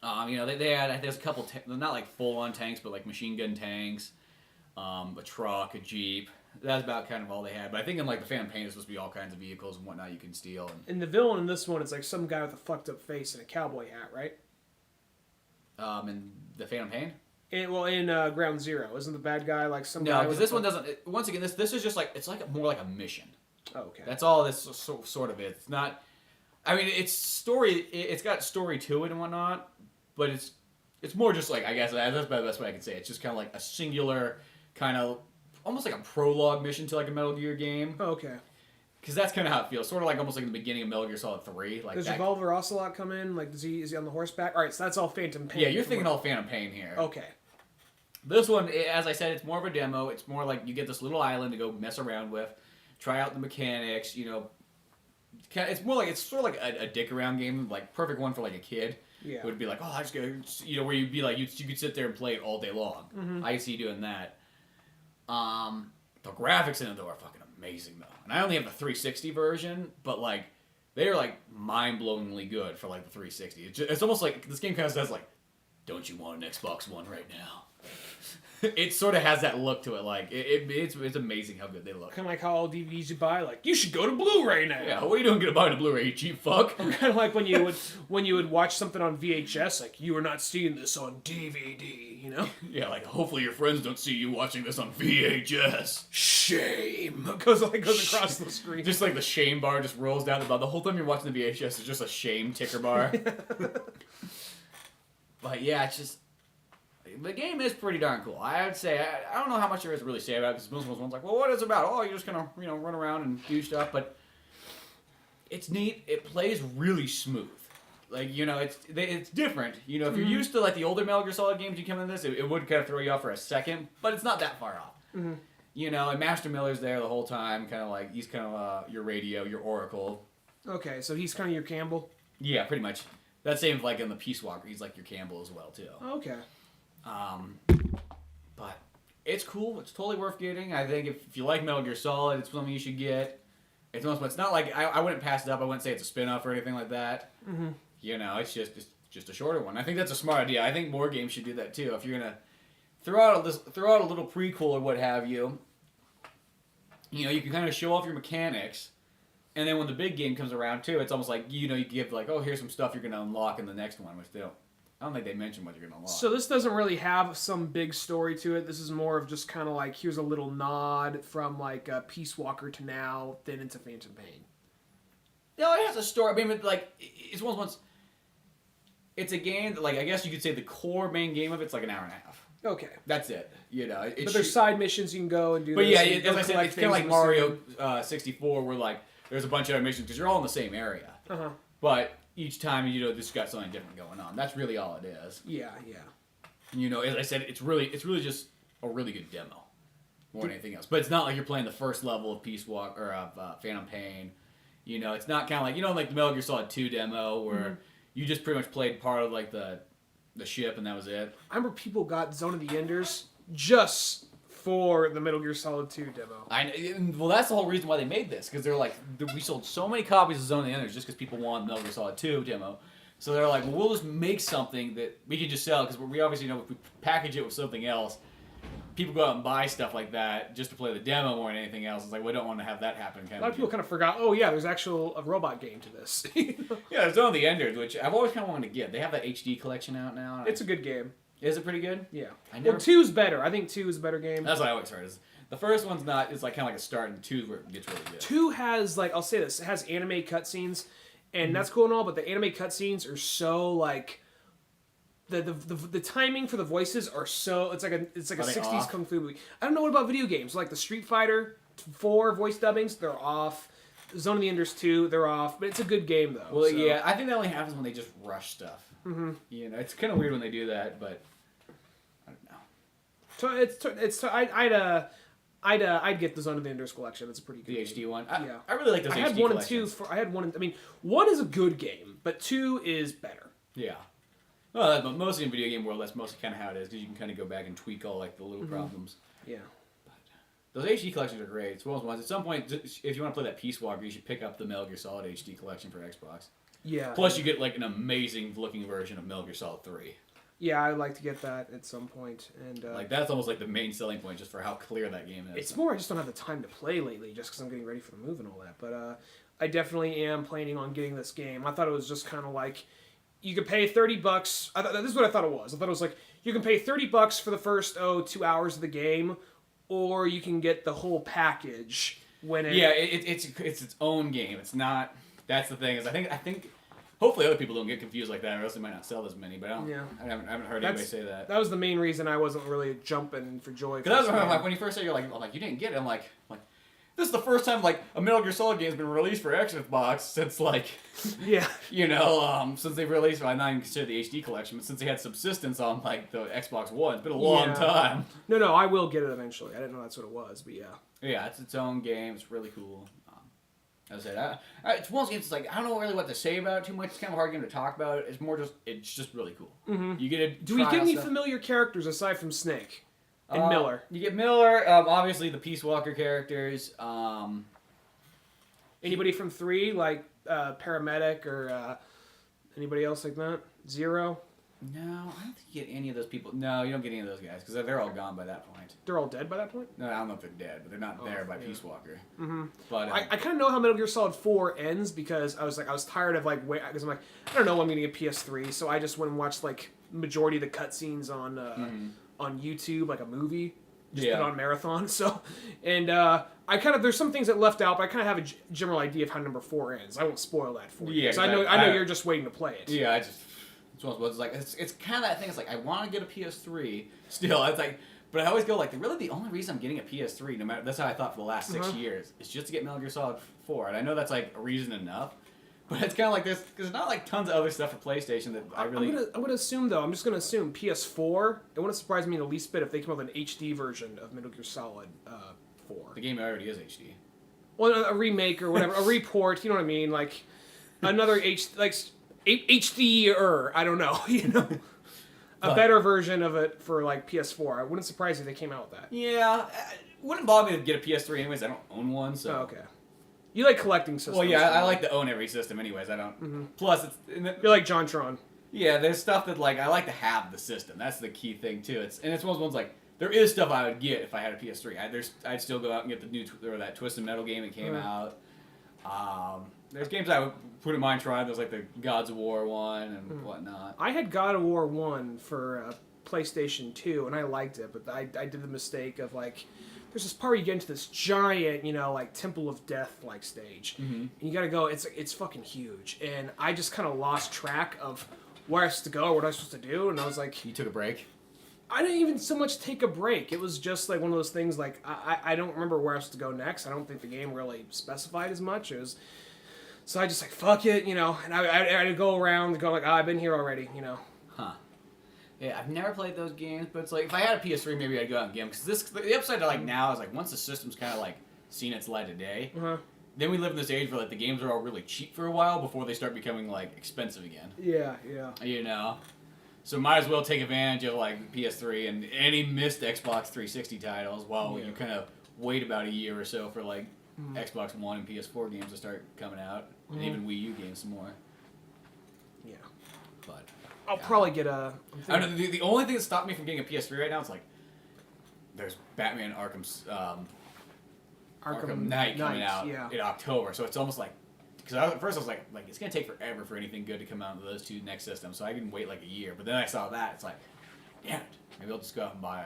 Speaker 1: You know, there's a couple, not like full-on tanks, but like machine gun tanks, a truck, a Jeep. That's about kind of all they had. But I think in like the Phantom Pain, there's supposed to be all kinds of vehicles and whatnot you can steal.
Speaker 2: And the villain in this one is like some guy with a fucked up face and a cowboy hat, right?
Speaker 1: In the Phantom Pain?
Speaker 2: In Ground Zero, isn't the bad guy like some guy?
Speaker 1: No, because this one doesn't. Once again, this is just like it's like more like a mission.
Speaker 2: Oh, okay.
Speaker 1: That's all this sort of is. It's not. I mean, it's story. It's got story to it and whatnot, but it's more just like I guess that's the best way I can say it. It's just kind of like a singular kind of almost like a prologue mission to like a Metal Gear game.
Speaker 2: Oh, okay.
Speaker 1: Because that's kind of how it feels. Sort of like almost like in the beginning of Metal Gear Solid 3. Like
Speaker 2: does Revolver Ocelot come in? Like, is he on the horseback? All right, so that's all Phantom Pain.
Speaker 1: Yeah, you're thinking all Phantom Pain here.
Speaker 2: Okay.
Speaker 1: This one, as I said, it's more of a demo. It's more like you get this little island to go mess around with, try out the mechanics. You know, it's sort of like a dick around game, like perfect one for like a kid. Yeah. It would be like, oh, I just go, you know, where you'd be like, you could sit there and play it all day long. Mm-hmm. I see you doing that. The graphics in it though are fucking amazing though, and I only have the 360 version, but like they are like mind-blowingly good for like the 360. It's almost like this game kind of says like, don't you want an Xbox One right now? It sort of has that look to it. Like it's amazing how good they look.
Speaker 2: Kind of like how all DVDs you buy, like you should go to Blu-ray now.
Speaker 1: Yeah, what are you doing? Gonna buy a Blu-ray, you cheap fuck?
Speaker 2: Kind of like when you would watch something on VHS, like you are not seeing this on DVD, you know?
Speaker 1: Yeah, like hopefully your friends don't see you watching this on VHS.
Speaker 2: Shame goes across the screen.
Speaker 1: Just like the shame bar just rolls down the bar. The whole time you're watching the VHS, it's just a shame ticker bar. But yeah, it's just. The game is pretty darn cool. I would say I don't know how much there is to really say about it because most of those ones like, well, what is it about? Oh, you're just gonna run around and do stuff, but it's neat. It plays really smooth. Like it's different. You know, if you're used to like the older Metal Gear Solid games, you come in this, it would kind of throw you off for a second, but it's not that far off. Mm-hmm. You know, and Master Miller's there the whole time, kind of like he's kind of your radio, your Oracle.
Speaker 2: Okay, so he's kind of your Campbell.
Speaker 1: Yeah, pretty much. That same like in the Peace Walker, he's like your Campbell as well too.
Speaker 2: Okay.
Speaker 1: But it's cool. It's totally worth getting. I think if you like Metal Gear Solid, it's something you should get. It's not like I wouldn't pass it up. I wouldn't say it's a spin-off or anything like that. Mm-hmm. You know, it's just a shorter one. I think that's a smart idea. I think more games should do that too. If you're gonna throw out a little prequel or what have you, you know, you can kind of show off your mechanics, and then when the big game comes around too, it's almost like you give like, oh, here's some stuff you're gonna unlock in the next one, which I don't think they mentioned what you're going to unlock.
Speaker 2: So this doesn't really have some big story to it. This is more of just kind of like, here's a little nod from like Peace Walker to now, then into Phantom Pain.
Speaker 1: No, it has a story. I mean, like, it's one of those ones. It's a game that, like, I guess you could say the core main game of it's like an hour and a half.
Speaker 2: Okay.
Speaker 1: That's it. You know.
Speaker 2: But there's side missions you can go and do.
Speaker 1: But yeah, as I said, it's kind of like Mario 64, where like there's a bunch of other missions because you're all in the same area. Uh-huh. But each time, this got something different going on. That's really all it is.
Speaker 2: Yeah, yeah.
Speaker 1: You know, as I said, it's really just a really good demo, more than anything else. But it's not like you're playing the first level of Peace Walk or of Phantom Pain. You know, it's not kind of like like the Metal Gear Solid 2 demo where you just pretty much played part of like the ship and that was it.
Speaker 2: I remember people got Zone of the Enders just for the Metal Gear Solid 2 demo.
Speaker 1: Well, that's the whole reason why they made this, because they're like, we sold so many copies of Zone of the Enders just because people want Metal Gear Solid 2 demo. So they're like, well, we'll just make something that we can just sell, because we obviously know if we package it with something else, people go out and buy stuff like that just to play the demo more than anything else. It's like we don't want to have that happen.
Speaker 2: A lot of people kind of forgot. Oh yeah, there's actual a robot game to this.
Speaker 1: Yeah, there's Zone of the Enders, which I've always kind of wanted to get. They have that HD collection out now.
Speaker 2: It's a good game.
Speaker 1: Is it pretty good?
Speaker 2: Yeah. Well, 2's better. I think 2 is a better game.
Speaker 1: That's what I always heard. Is the first one's not. It's like kind of like a start, and 2 where it gets really good.
Speaker 2: 2 has like I'll say this. It has anime cutscenes, and that's cool and all. But the anime cutscenes are so like. The timing for the voices are so it's like a 60s
Speaker 1: off?
Speaker 2: kung fu movie. I don't know what about video games like the Street Fighter 4 voice dubbings, they're off. Zone of the Enders 2, they're off, but it's a good game though.
Speaker 1: Well,
Speaker 2: so.
Speaker 1: yeah, I think that only happens when they just rush stuff.
Speaker 2: Mm-hmm.
Speaker 1: You know, it's kind of weird when they do that, but I don't know.
Speaker 2: So I'd get the Zone of the Enders collection. It's a pretty good
Speaker 1: The
Speaker 2: game.
Speaker 1: HD one.
Speaker 2: Yeah.
Speaker 1: I really like those.
Speaker 2: I
Speaker 1: HD
Speaker 2: had 1 and
Speaker 1: collections.
Speaker 2: 2. I had 1. I mean, 1 is a good game, but 2 is better.
Speaker 1: Yeah. Well, but mostly in video game world, that's mostly kind of how it is because you can kind of go back and tweak all like the little problems.
Speaker 2: Yeah.
Speaker 1: Those HD collections are great. It's one of those ones. At some point, if you want to play that Peace Walker, you should pick up the Metal Gear Solid HD collection for Xbox.
Speaker 2: Yeah.
Speaker 1: Plus, you get like an amazing looking version of Metal Gear Solid 3.
Speaker 2: Yeah, I'd like to get that at some point, and
Speaker 1: Like that's almost like the main selling point, just for how clear that game is.
Speaker 2: it's more I just don't have the time to play lately, just because I'm getting ready for the move and all that. But I definitely am planning on getting this game. I thought it was just kind of like you could pay $30. This is what I thought it was. I thought it was like you can pay $30 for the first 2 hours of the game, or you can get the whole package when it.
Speaker 1: Yeah, it's its own game. It's not. That's the thing is I think. Hopefully other people don't get confused like that, or else they might not sell as many. But I haven't heard anybody say that.
Speaker 2: That was the main reason I wasn't really jumping for joy.
Speaker 1: Because that was like when you first said you're like you didn't get it. I'm like this is the first time like a Metal Gear Solid game's been released for Xbox since like
Speaker 2: yeah
Speaker 1: since they've released. Well, I'm not even consider the HD collection, but since they had subsistence on like the Xbox One, it's been a long time.
Speaker 2: No, I will get it eventually. I didn't know that's what it was, but yeah.
Speaker 1: Yeah, it's its own game. It's really cool. As I said, it's one of those games. It's like I don't know really what to say about it too much. It's kind of a hard game to talk about. It's more it's just really cool.
Speaker 2: Mm-hmm.
Speaker 1: You get to.
Speaker 2: Do we get any familiar characters aside from Snake and Miller?
Speaker 1: You get Miller. Obviously the Peace Walker characters.
Speaker 2: Anybody from 3, like Paramedic or anybody else like that? Zero.
Speaker 1: No, I don't think you get any of those people. No, you don't get any of those guys because they're all gone by that point.
Speaker 2: They're all dead by that point?
Speaker 1: No, I don't know if they're dead, but they're not there by Peace Walker.
Speaker 2: Mm-hmm.
Speaker 1: But
Speaker 2: I kind of know how Metal Gear Solid 4 ends because I was tired of like because I'm like I don't know when I'm gonna get PS3, so I just went and watched like majority of the cutscenes on YouTube like a movie. Just put on marathon. So and I kind of there's some things that left out, but I kind of have a general idea of how number 4 ends. I won't spoil that for you. Yeah, I know you're just waiting to play it.
Speaker 1: Yeah, it's like it's kind of that thing. It's like I want to get a PS3 still. It's like, but I always go like really the only reason I'm getting a PS3, no matter that's how I thought for the last 6 years, is just to get Metal Gear Solid 4. And I know that's like a reason enough, but it's kind of like this because there's not like tons of other stuff for PlayStation that I really.
Speaker 2: I'm gonna assume though. I'm just gonna assume PS4. It wouldn't surprise me in the least bit if they come up with an HD version of Metal Gear Solid 4.
Speaker 1: The game already is HD.
Speaker 2: Well, a remake or whatever, a report. You know what I mean? Like another HD-er, I don't know, a better version of it for like PS4. I wouldn't surprise me if they came out with that.
Speaker 1: Yeah, it wouldn't bother me to get a PS3 anyways. I don't own one, so.
Speaker 2: Oh, okay. You like collecting systems.
Speaker 1: Well, yeah, I like to own every system anyways. I don't.
Speaker 2: Mm-hmm.
Speaker 1: Plus,
Speaker 2: you're like JonTron.
Speaker 1: Yeah, there's stuff that like I like to have the system. That's the key thing too. It's one of those ones like there is stuff I would get if I had a PS3. I'd still go out and get the new or that Twisted Metal game that came out. There's games I would put in mind trying. There's like the Gods of War one and whatnot.
Speaker 2: I had God of War 1 for PlayStation 2, and I liked it, but I did the mistake of like, there's this part where you get into this giant, like Temple of Death like stage, and you gotta go. It's fucking huge, and I just kind of lost track of where I was supposed to go, what I was supposed to do, and I was like,
Speaker 1: You took a break?
Speaker 2: I didn't even so much take a break. It was just like one of those things. Like I don't remember where I was supposed to go next. I don't think the game really specified as much. So I just like fuck it, and I'd go around and go like, I've been here already,
Speaker 1: Huh. Yeah, I've never played those games, but it's like if I had a PS3, maybe I'd go out and get them. Because the upside to like now is like once the system's kind of like seen its light of day, then we live in this age where like the games are all really cheap for a while before they start becoming like expensive again.
Speaker 2: Yeah.
Speaker 1: So might as well take advantage of like PS3 and any missed Xbox 360 titles while you kind of wait about a year or so for like Xbox One and PS4 games to start coming out, and even Wii U games some more.
Speaker 2: Yeah.
Speaker 1: But
Speaker 2: I'll probably get a...
Speaker 1: I don't know, the only thing that stopped me from getting a PS3 right now is like there's Batman Arkham Knight coming out in October, so it's almost like, because at first I was like it's gonna take forever for anything good to come out of those two next systems, so I can wait like a year. But then I saw that, it's like, damn it, maybe I'll just go out and buy.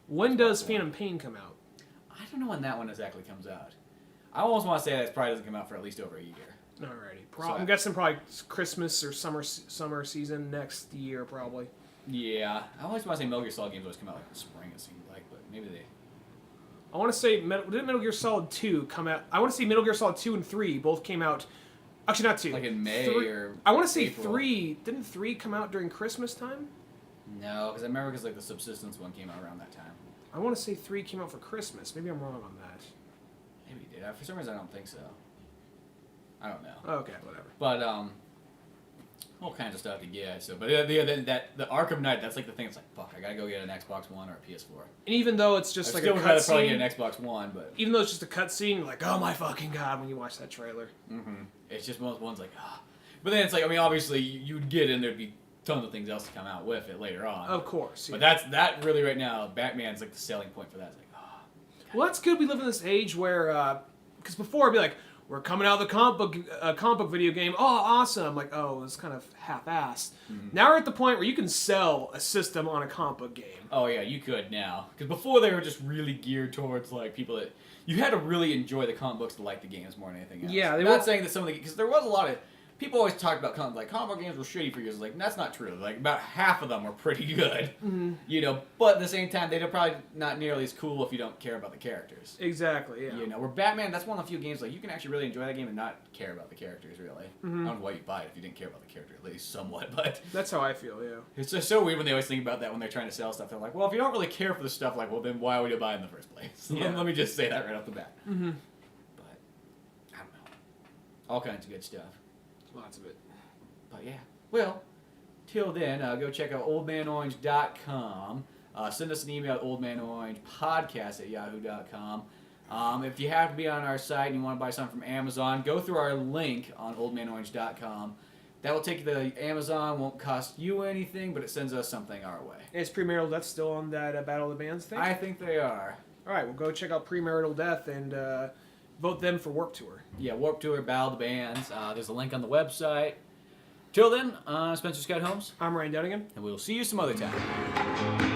Speaker 2: When does Phantom Pain come out?
Speaker 1: I don't know when that one exactly comes out. I almost want to say that it probably doesn't come out for at least over a year.
Speaker 2: Alrighty, I'm guessing probably Christmas or summer season next year, probably.
Speaker 1: Yeah, I always want to say Metal Gear Solid games always come out like in the spring, it seemed like, but maybe they.
Speaker 2: I want to say, didn't Metal Gear Solid 2 come out? I want to say Metal Gear Solid 2 and 3 both came out. Actually, not 2.
Speaker 1: Like in May or
Speaker 2: I want to say
Speaker 1: April.
Speaker 2: 3. Didn't 3 come out during Christmas time?
Speaker 1: No, because I remember like the Subsistence one came out around that time.
Speaker 2: I want to say 3 came out for Christmas. Maybe I'm wrong on that.
Speaker 1: Maybe it did. For some reason, I don't think so. I don't know.
Speaker 2: Okay, whatever.
Speaker 1: But all kinds of stuff to get. So, but the Arkham Knight, that's like the thing. It's like, fuck, I gotta go get an Xbox One or a PS4.
Speaker 2: And even though it's just
Speaker 1: I
Speaker 2: like
Speaker 1: still
Speaker 2: a
Speaker 1: would rather probably
Speaker 2: cutscene,
Speaker 1: get an Xbox One, but
Speaker 2: even though it's just a cutscene, you're like, oh my fucking god, when you watch that trailer.
Speaker 1: mm-hmm. It's just one of those ones like, ah. But then it's like, I mean, obviously you'd get in, there'd be tons of things else to come out with it later on.
Speaker 2: Of course.
Speaker 1: But
Speaker 2: Yeah.
Speaker 1: that really right now, Batman's like the selling point for that. It's like, oh.
Speaker 2: Well, that's good. We live in this age where, because before it'd be like, we're coming out of the comic book video game. Oh, awesome! Like, oh, it's kind of half-assed.
Speaker 1: Mm-hmm.
Speaker 2: Now we're at the point where you can sell a system on a comic book game.
Speaker 1: Oh yeah, you could now. Because before they were just really geared towards like people that you had to really enjoy the comic books to like the games more than anything else.
Speaker 2: Yeah,
Speaker 1: I'm not saying that some of the because there was a lot of people always talked about comic book games were shitty for years. Like that's not true. Like about half of them were pretty good.
Speaker 2: Mm-hmm.
Speaker 1: You know, but at the same time, they're probably not nearly as cool if you don't care about the characters.
Speaker 2: Exactly. Yeah.
Speaker 1: You know, where Batman, that's one of the few games like you can actually really enjoy that game and not care about the characters really.
Speaker 2: Mm-hmm.
Speaker 1: I don't know why you buy it if you didn't care about the character at least somewhat, but
Speaker 2: That's how I feel. Yeah.
Speaker 1: it's just so weird when they always think about that when they're trying to sell stuff. They're like, well, if you don't really care for the stuff, like, well, then why would you buy it in the first place?
Speaker 2: Yeah.
Speaker 1: Let me just say that right off the bat.
Speaker 2: Mm-hmm.
Speaker 1: But I don't know, all kinds of good stuff.
Speaker 2: Lots of it.
Speaker 1: But yeah, well, till then, go check out oldmanorange.com. Send us an email at oldmanorangepodcast@yahoo.com. If you have to be on our site and you want to buy something from Amazon, go through our link on oldmanorange.com. That will take you to Amazon, won't cost you anything, but it sends us something our way.
Speaker 2: Is Premarital Death still on that Battle of the Bands thing?
Speaker 1: I think they are.
Speaker 2: All right, well, go check out Premarital Death and vote them for Warp Tour.
Speaker 1: Yeah, Warp Tour, Battle of the Bands. There's a link on the website. Till then, Spencer Scott Holmes.
Speaker 2: I'm Ryan Dunigan.
Speaker 1: And we'll see you some other time.